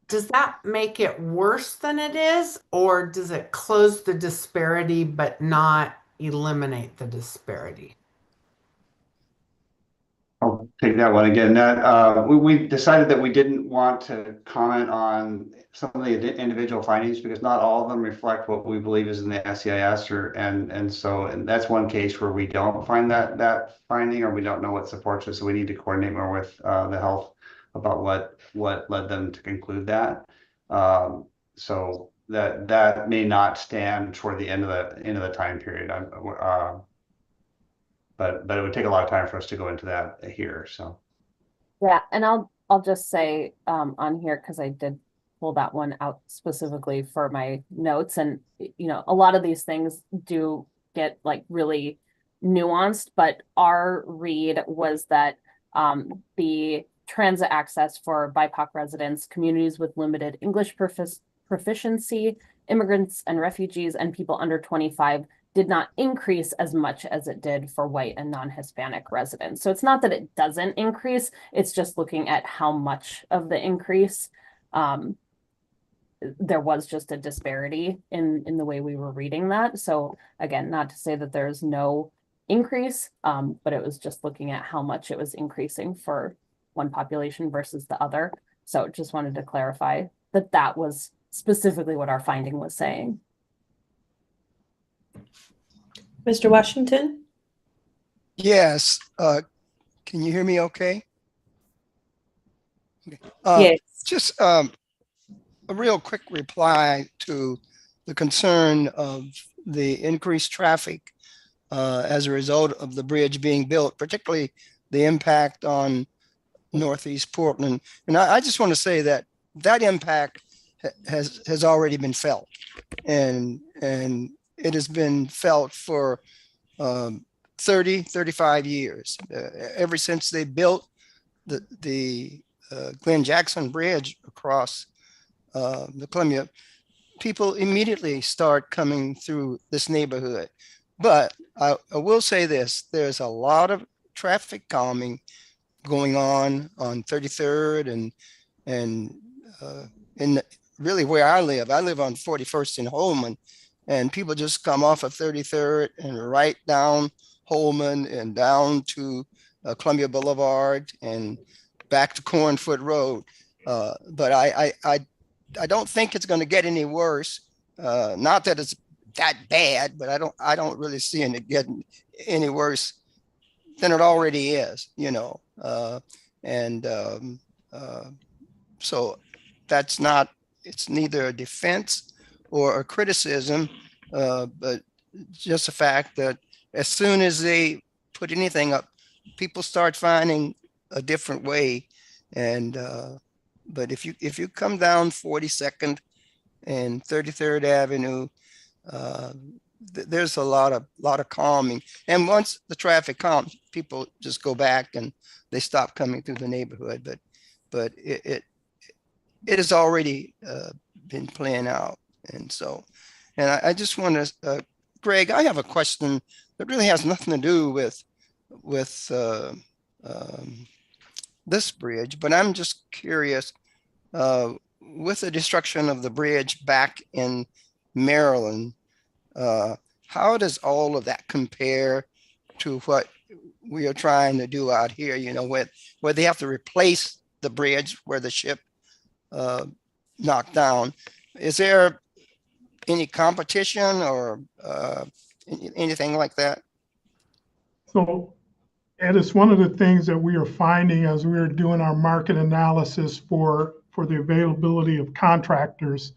Does that make it worse than it is, or does it close the disparity but not eliminate the disparity? take that one again. We decided that we didn't want to comment on some of the individual findings because not all of them reflect what we believe is in the SEIS, and that's one case where we don't find that finding, or we don't know what supports it. So we need to coordinate more with the health about what led them to conclude that. So that may not stand toward the end of the time period. But it would take a lot of time for us to go into that here. So Yeah, and I'll just say on here, because I did pull that one out specifically for my notes, and a lot of these things do get like really nuanced, but our read was that the transit access for BIPOC residents, communities with limited English proficiency, immigrants and refugees, and people under 25 did not increase as much as it did for white and non-Hispanic residents. So it's not that it doesn't increase, it's just looking at how much of the increase. There was just a disparity in the way we were reading that. So again, not to say that there's no increase, but it was just looking at how much it was increasing for one population versus the other. So just wanted to clarify that was specifically what our finding was saying. Mr. Washington? Yes. Can you hear me okay? Yes. Just a real quick reply to the concern of the increased traffic as a result of the bridge being built, particularly the impact on Northeast Portland. And I just want to say that impact has already been felt, and it has been felt for 35 years. Ever since they built the Glenn Jackson Bridge across the Columbia, people immediately start coming through this neighborhood. But I will say this, there's a lot of traffic calming going on 33rd and really where I live on 41st and Holman, and people just come off of 33rd and right down Holman and down to Columbia Boulevard and back to Cornfoot Road. But I don't think it's going to get any worse. Not that it's that bad, but I don't really see it getting any worse than it already is, so that's not, it's neither a defense or a criticism, but just the fact that as soon as they put anything up, people start finding a different way. And but if you come down 42nd and 33rd Avenue, there's a lot of calming. And once the traffic calms, people just go back and they stop coming through the neighborhood. But it has already been playing out. And so, and I just want to, Greg, I have a question that really has nothing to do with this bridge, but I'm just curious, with the destruction of the bridge back in Maryland, how does all of that compare to what we are trying to do out here, where they have to replace the bridge where the ship knocked down? Is there any competition or anything like that? So, Ed, it's one of the things that we are finding as we are doing our market analysis for the availability of contractors.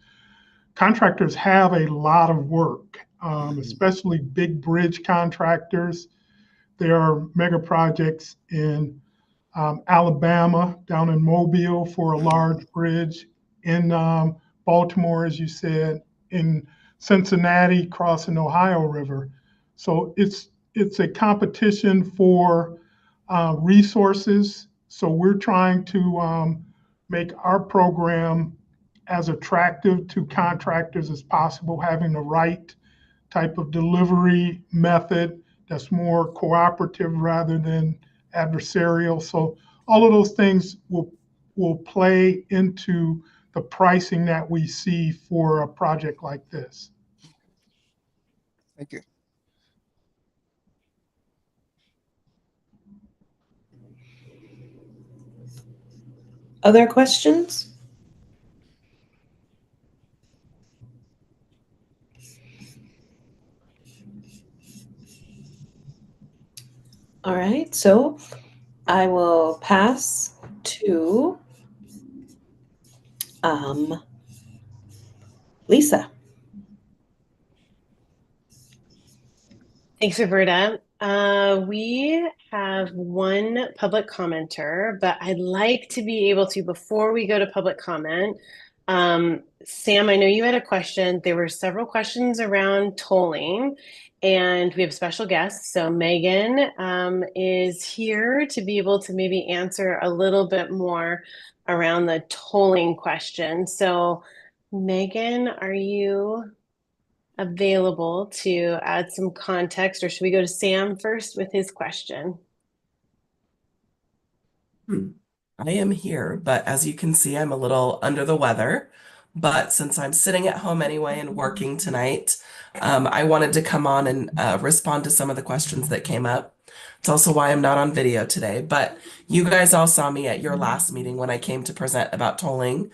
Contractors have a lot of work, especially big bridge contractors. There are mega projects in Alabama, down in Mobile for a large bridge, in Baltimore, as you said, in Cincinnati crossing the Ohio River. So it's a competition for resources. So we're trying to make our program as attractive to contractors as possible, having the right type of delivery method that's more cooperative rather than adversarial. So all of those things will play into the pricing that we see for a project like this. Thank you. Other questions? All right, so I will pass to Lisa. Thanks, Roberta. We have one public commenter, but I'd like to be able to, before we go to public comment, Sam, I know you had a question. There were several questions around tolling, and we have special guests. So Megan is here to be able to maybe answer a little bit more around the tolling question. So Megan, are you available to add some context, or should we go to Sam first with his question? I am here, but as you can see, I'm a little under the weather. But since I'm sitting at home anyway and working tonight, I wanted to come on and respond to some of the questions that came up. It's also why I'm not on video today, but you guys all saw me at your last meeting when I came to present about tolling.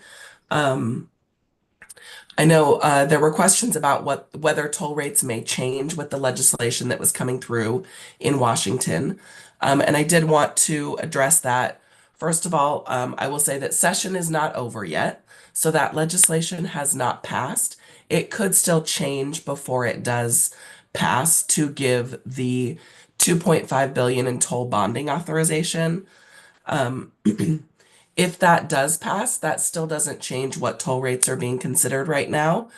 I know there were questions about whether toll rates may change with the legislation that was coming through in Washington. And I did want to address that. First of all, I will say that session is not over yet, so that legislation has not passed. It could still change before it does pass to give the 2.5 billion in toll bonding authorization. If that does pass, that still doesn't change what toll rates are being considered right now,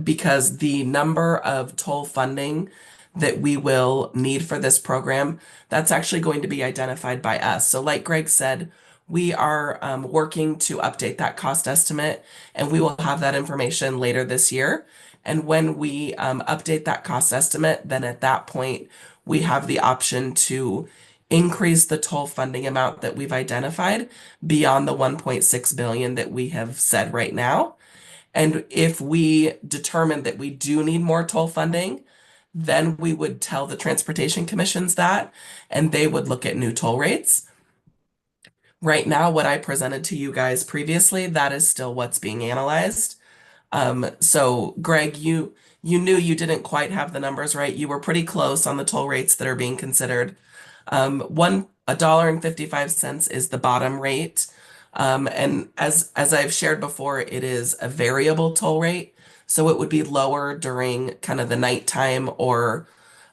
because the number of toll funding that we will need for this program, that's actually going to be identified by us. So like Greg said, we are working to update that cost estimate, and we will have that information later this year. And when we update that cost estimate, then at that point, we have the option to increase the toll funding amount that we've identified beyond the 1.6 billion that we have said right now. And if we determine that we do need more toll funding, then we would tell the transportation commissions that, and they would look at new toll rates. Right now, what I presented to you guys previously, that is still what's being analyzed. So Greg, you knew you didn't quite have the numbers right. You were pretty close on the toll rates that are being considered. $1.55 is the bottom rate. And as I've shared before, it is a variable toll rate. So it would be lower during kind of the nighttime or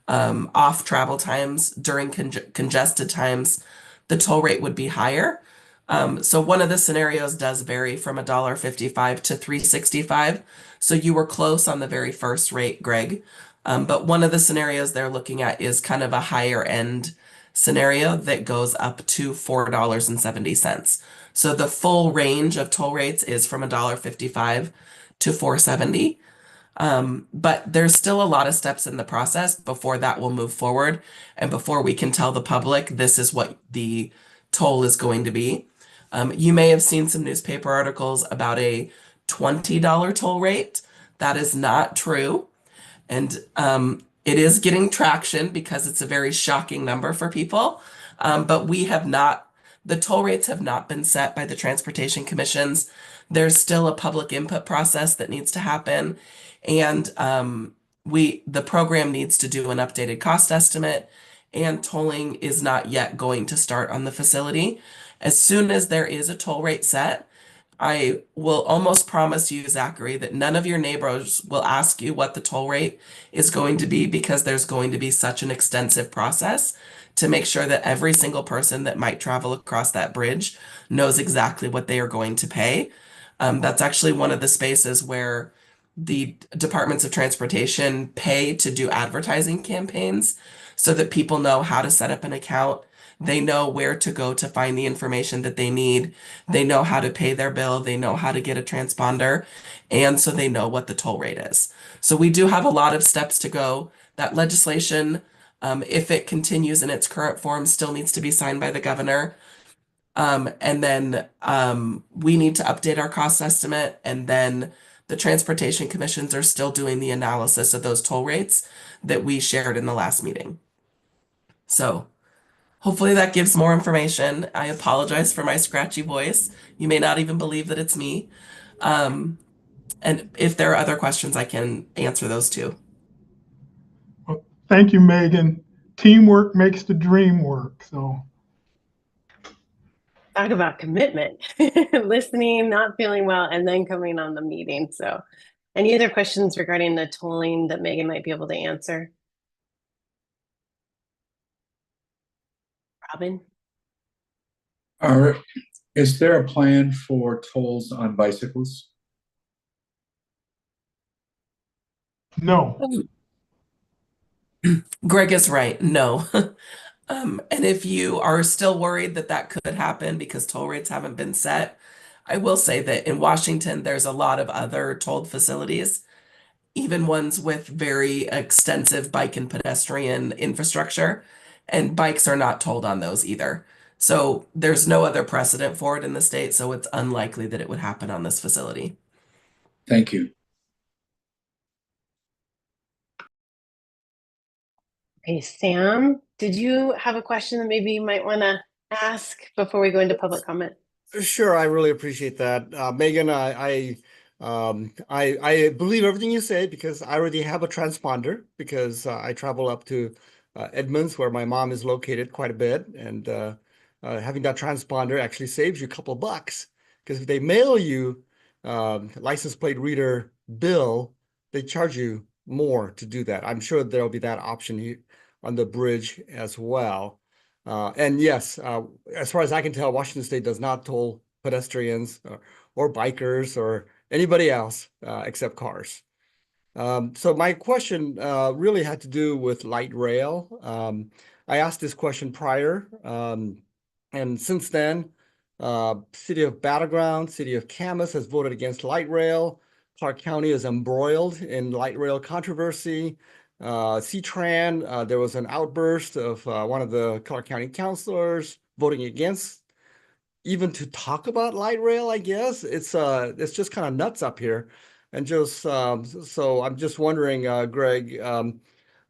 off travel times. During congested times, the toll rate would be higher. So one of the scenarios does vary from $1.55 to $3.65. So you were close on the very first rate, Greg. But one of the scenarios they're looking at is kind of a higher end scenario that goes up to $4.70. So the full range of toll rates is from $1.55 to $4.70. But there's still a lot of steps in the process before that will move forward and before we can tell the public this is what the toll is going to be. You may have seen some newspaper articles about a $20 toll rate. That is not true. And it is getting traction because it's a very shocking number for people. But the toll rates have not been set by the transportation commissions. There's still a public input process that needs to happen. And the program needs to do an updated cost estimate, and tolling is not yet going to start on the facility. As soon as there is a toll rate set, I will almost promise you, Zachary, that none of your neighbors will ask you what the toll rate is going to be, because there's going to be such an extensive process to make sure that every single person that might travel across that bridge knows exactly what they are going to pay. That's actually one of the spaces where the departments of transportation pay to do advertising campaigns so that people know how to set up an account. They know where to go to find the information that they need. They know how to pay their bill. They know how to get a transponder. And so they know what the toll rate is. So we do have a lot of steps to go. That legislation, if it continues in its current form, still needs to be signed by the governor. And then we need to update our cost estimate. And then the transportation commissions are still doing the analysis of those toll rates that we shared in the last meeting. So Hopefully that gives more information. I apologize for my scratchy voice. You may not even believe that it's me. Um, and if there are other questions, I can answer those too. Well, thank you, Megan. Teamwork makes the dream work. So Talk about commitment, listening, not feeling well, and then coming on the meeting. So any other questions regarding the tolling that Megan might be able to answer? Robin? Is there a plan for tolls on bicycles? no. Greg is right. No. And if you are still worried that that could happen because toll rates haven't been set, I will say that in Washington, there's a lot of other tolled facilities, even ones with very extensive bike and pedestrian infrastructure, and bikes are not tolled on those either. So there's no other precedent for it in the state, so it's unlikely that it would happen on this facility. Thank you. Okay, Sam, did you have a question that maybe you might want to ask before we go into public comment? Sure, I really appreciate that. Megan, I believe everything you say because I already have a transponder because I travel up to Edmonds where my mom is located quite a bit. And having that transponder actually saves you a couple of bucks because if they mail you license plate reader bill, they charge you more to do that. I'm sure there'll be that option here on the bridge as well. And yes, as far as I can tell, Washington State does not toll pedestrians or bikers or anybody else except cars. So my question really had to do with light rail. I asked this question prior, and since then, City of Battleground, City of Camas has voted against light rail. Clark County is embroiled in light rail controversy. CTRAN, there was an outburst of one of the Clark County councilors voting against even to talk about light rail, I guess. It's just kind of nuts up here. And just so I'm just wondering, Greg,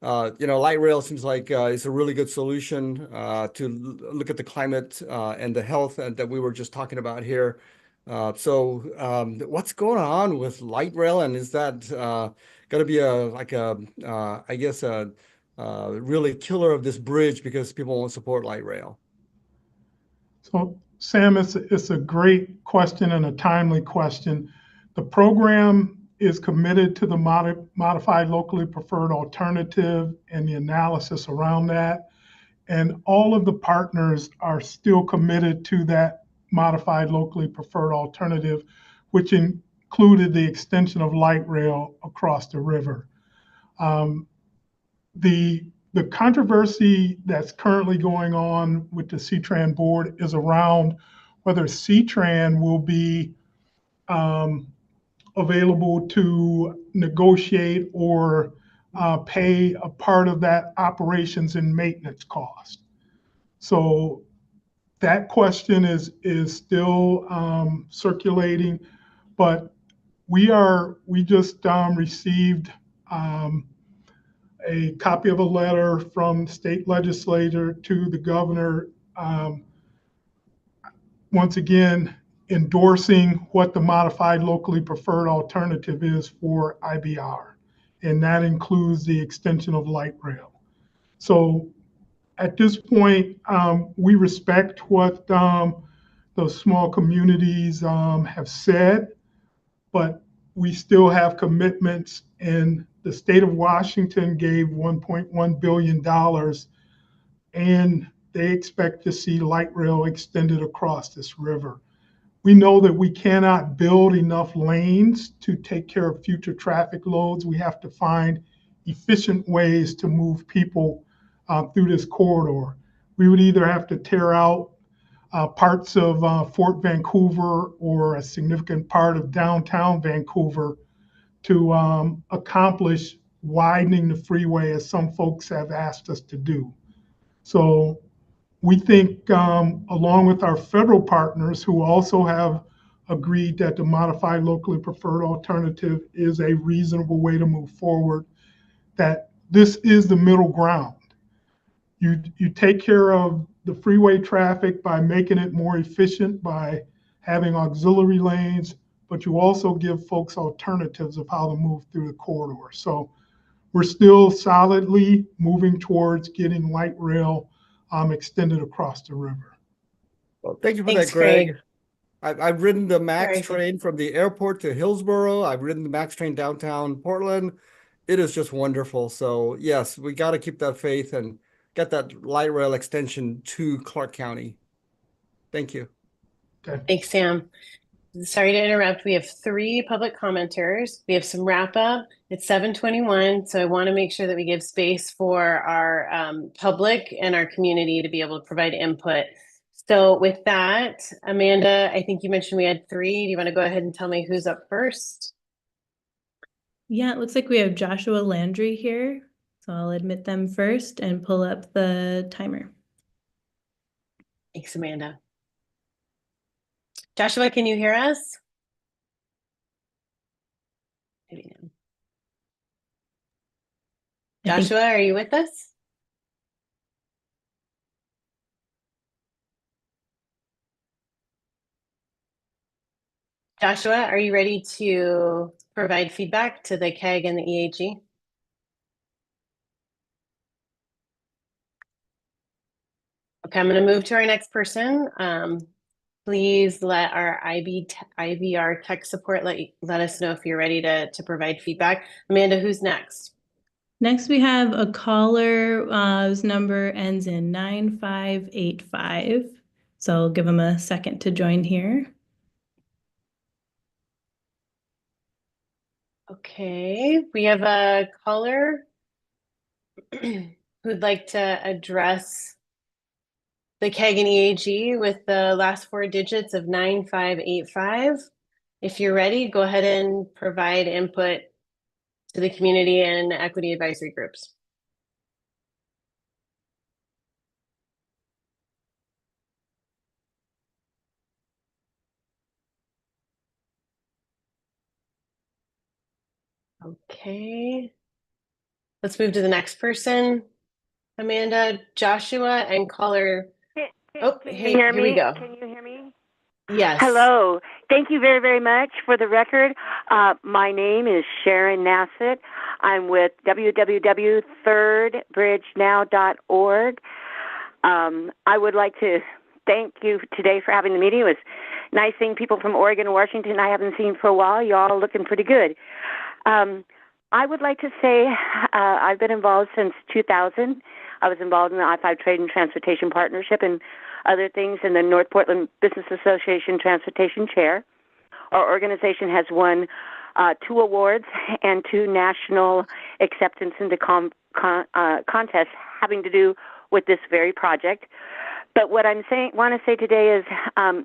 light rail seems like it's a really good solution to look at the climate and the health that we were just talking about here. So what's going on with light rail, and is that going to be I guess a really killer of this bridge because people won't support light rail? So Sam, it's a great question and a timely question. The program is committed to the modified locally preferred alternative and the analysis around that. And all of the partners are still committed to that modified locally preferred alternative, which included the extension of light rail across the river. The controversy that's currently going on with the CTRAN board is around whether CTRAN will be available to negotiate or pay a part of that operations and maintenance cost. So that question is still circulating, but we just received a copy of a letter from the state legislator to the governor, once again endorsing what the modified locally preferred alternative is for IBR, and that includes the extension of light rail. So at this point, we respect what those small communities have said, but we still have commitments, and the state of Washington gave $1.1 billion, and they expect to see light rail extended across this river. We know that we cannot build enough lanes to take care of future traffic loads. We have to find efficient ways to move people through this corridor. We would either have to tear out parts of Fort Vancouver or a significant part of downtown Vancouver to accomplish widening the freeway, as some folks have asked us to do. So we think, along with our federal partners who also have agreed that the modified locally preferred alternative is a reasonable way to move forward, that this is the middle ground. You take care of the freeway traffic by making it more efficient, by having auxiliary lanes, but you also give folks alternatives of how to move through the corridor. So we're still solidly moving towards getting light rail extended across the river. Well, thank you for Thanks, that, Greg. Greg. I've ridden the MAX Very good. train from the airport to Hillsborough. I've ridden the MAX train downtown Portland. It is just wonderful. So yes, we got to keep that faith and get that light rail extension to Clark County. Thank you. Okay. Thanks, Sam. Sorry to interrupt. We have 3 public commenters. We have some wrap up. It's 7:21, so I want to make sure that we give space for our public and our community to be able to provide input. So with that, Amanda, I think you mentioned we had 3. Do you want to go ahead and tell me who's up first? Yeah, it looks like we have Joshua Landry here. So I'll admit them first and pull up the timer. Thanks, Amanda. Joshua, can you hear us? Maybe no. Joshua, are you with us? Joshua, are you ready to provide feedback to the CAG and the EAG? Okay, I'm going to move to our next person. Please let our IVR tech support let us know if you're ready to provide feedback. Amanda, who's next? Next, we have a caller whose number ends in 9585. So I'll give them a second to join here. Okay, we have a caller who'd like to address the CAG and EAG with the last 4 digits of 9585. If you're ready, go ahead and provide input to the community and equity advisory groups. Okay, let's move to the next person. Amanda, Joshua, and caller. Oh, hey, hear here we me? go. Can you hear me? Yes. Hello. Thank you very, very much. For the record, my name is Sharon Nassett. I'm with www.thirdbridgenow.org. I would like to thank you today for having the meeting. It was nice seeing people from Oregon and Washington I haven't seen for a while. You all looking pretty good. I would like to say I've been involved since 2000. I was involved in the I-5 Trade and Transportation Partnership and other things in the North Portland Business Association Transportation Chair. Our organization has won 2 awards and 2 national acceptance into contests having to do with this very project. But what I'm want to say today is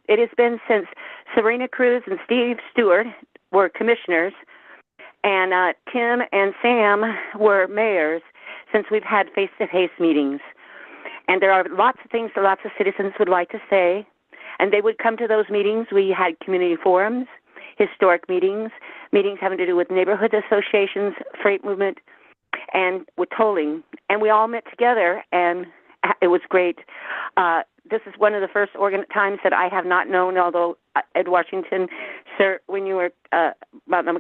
it has been since Serena Cruz and Steve Stewart were commissioners and Tim and Sam were mayors since we've had face-to-face meetings. And there are lots of things that lots of citizens would like to say, and they would come to those meetings. We had community forums, historic meetings, meetings having to do with neighborhood associations, freight movement, and with tolling. And we all met together, and it was great. This is one of the first times that I have not known, although Ed Washington, sir, when you were the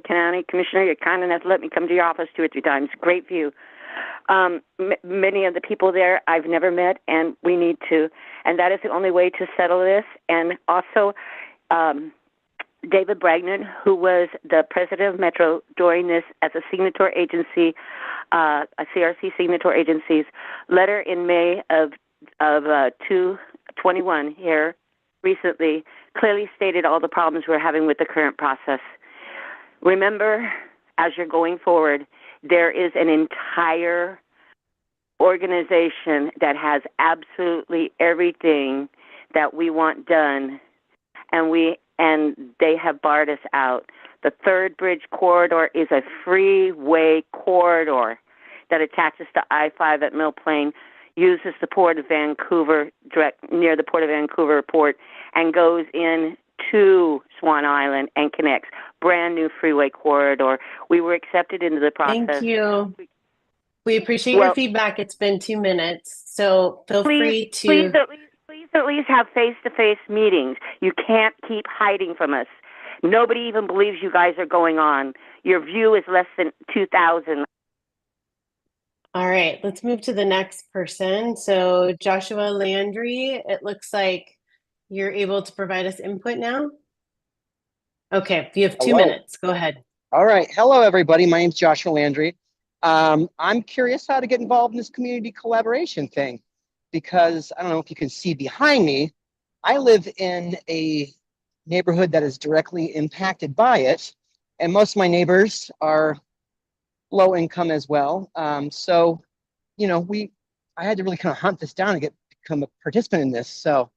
County Commissioner, you kind enough to let me come to your office 2 or 3 times. Great view. Many of the people there I've never met, and we need to. And that is the only way to settle this. And also, David Bragnon, who was the president of Metro during this as a signatory agency, a CRC signatory agency's letter in May of 2021 here recently clearly stated all the problems we're having with the current process. Remember, as you're going forward, there is an entire organization that has absolutely everything that we want done, and they have barred us out. The Third Bridge Corridor is a freeway corridor that attaches to I-5 at Mill Plain, uses the Port of Vancouver, near the Port of Vancouver port, and goes in to Swan Island and connects. Brand new freeway corridor. We were accepted into the process. Thank you. We appreciate your feedback. It's been 2 minutes, so feel free to. at least have face-to-face meetings. You can't keep hiding from us. Nobody even believes you guys are going on. Your view is less than 2,000. All right, let's move to the next person. So Joshua Landry, it looks like you're able to provide us input now. Okay, you have 2 Hello. minutes. Go ahead. All right. Hello, everybody. My name's Joshua Landry. I'm curious how to get involved in this community collaboration thing because I don't know if you can see behind me. I live in a neighborhood that is directly impacted by it, and most of my neighbors are low income as well. So, you know, I had to really kind of hunt this down and become a participant in this. So,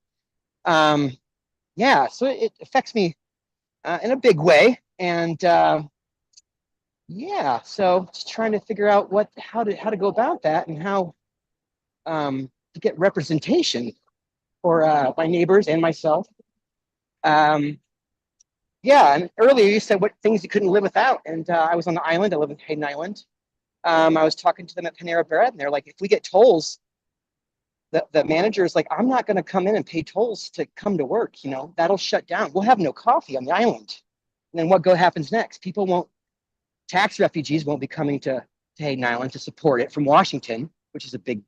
yeah, so it affects me in a big way, and yeah, so just trying to figure out how to go about that and how to get representation for my neighbors and myself. Yeah, and earlier you said what things you couldn't live without, and I was on the island. I live in Hayden Island. I was talking to them at Panera Bread, and they're like, if we get tolls, the manager is like, I'm not going to come in and pay tolls to come to work. You know, that'll shut down. We'll have no coffee on the island. And then what happens next? Tax refugees won't be coming to Hayden Island to support it from Washington, which is a big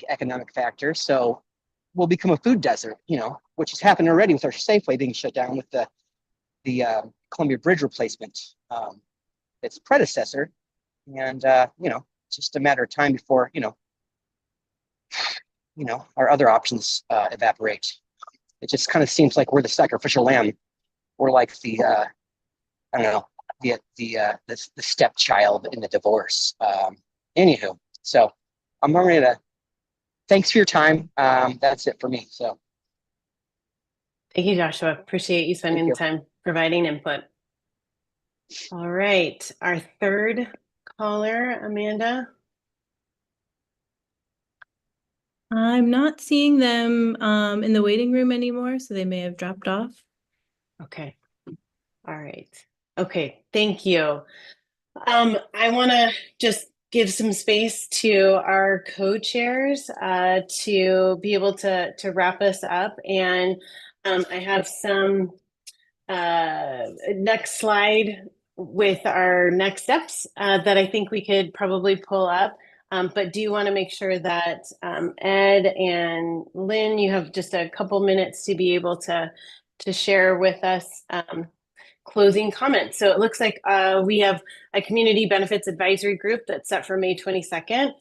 economic factor. So we'll become a food desert, you know, which has happened already with our Safeway being shut down with the Columbia Bridge replacement, its predecessor. And, you know, it's just a matter of time before, you know, our other options evaporate. It just kind of seems like we're the sacrificial lamb. We're like the, I don't know, the stepchild in the divorce. Anywho, so I'm ready to. Thanks for your time. That's it for me. So, Thank you, Joshua. Appreciate you spending the time providing input. All right, our third caller, Amanda. I'm not seeing them in the waiting room anymore, so they may have dropped off. Okay. All right. Okay, thank you. I want to just give some space to our co-chairs to be able to wrap us up. And I have some next slide with our next steps that I think we could probably pull up. But do you want to make sure that Ed and Lynn, you have just a couple minutes to be able to share with us closing comments. So it looks like we have a community benefits advisory group that's set for May 22nd.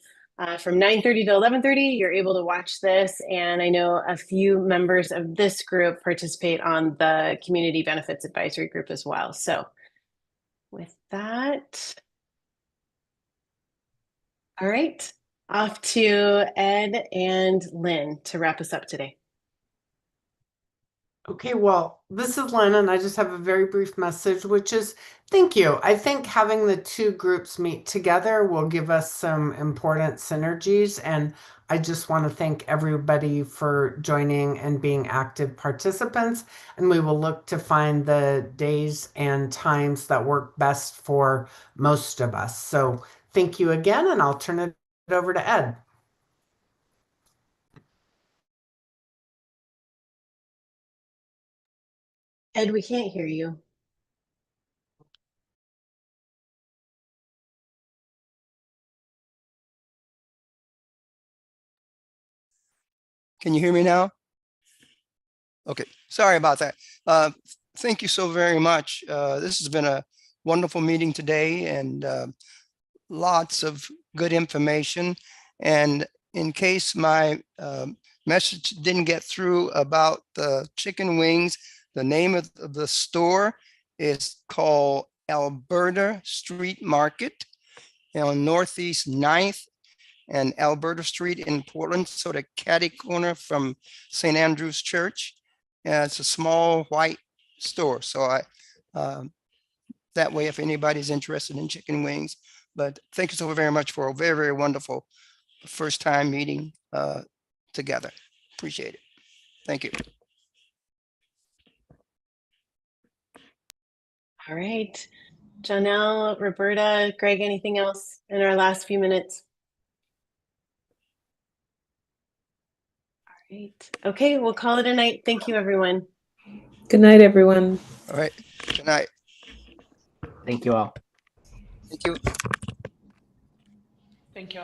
From 9:30 to 11:30, you're able to watch this. And I know a few members of this group participate on the community benefits advisory group as well. So with that, all right, off to Ed and Lynn to wrap us up today. Okay, well, this is Lynn, and I just have a very brief message, which is thank you. I think having the two groups meet together will give us some important synergies, and I just want to thank everybody for joining and being active participants, and we will look to find the days and times that work best for most of us. So thank you again, and I'll turn it over to Ed. Ed, we can't hear you. Can you hear me now? Okay, sorry about that. Thank you so very much. This has been a wonderful meeting today and lots of good information. And in case my message didn't get through about the chicken wings, the name of the store is called Alberta Street Market on Northeast 9th and Alberta Street in Portland, so the catty corner from St. Andrew's Church. It's a small white store. So that way, if anybody's interested in chicken wings. But thank you so very much for a very, very wonderful first time meeting together. Appreciate it. Thank you. All right. Janelle, Roberta, Greg, anything else in our last few minutes? Great. Okay, we'll call it a night. Thank you, everyone. Good night, everyone. All right. Good night. Thank you all. Thank you. Thank you.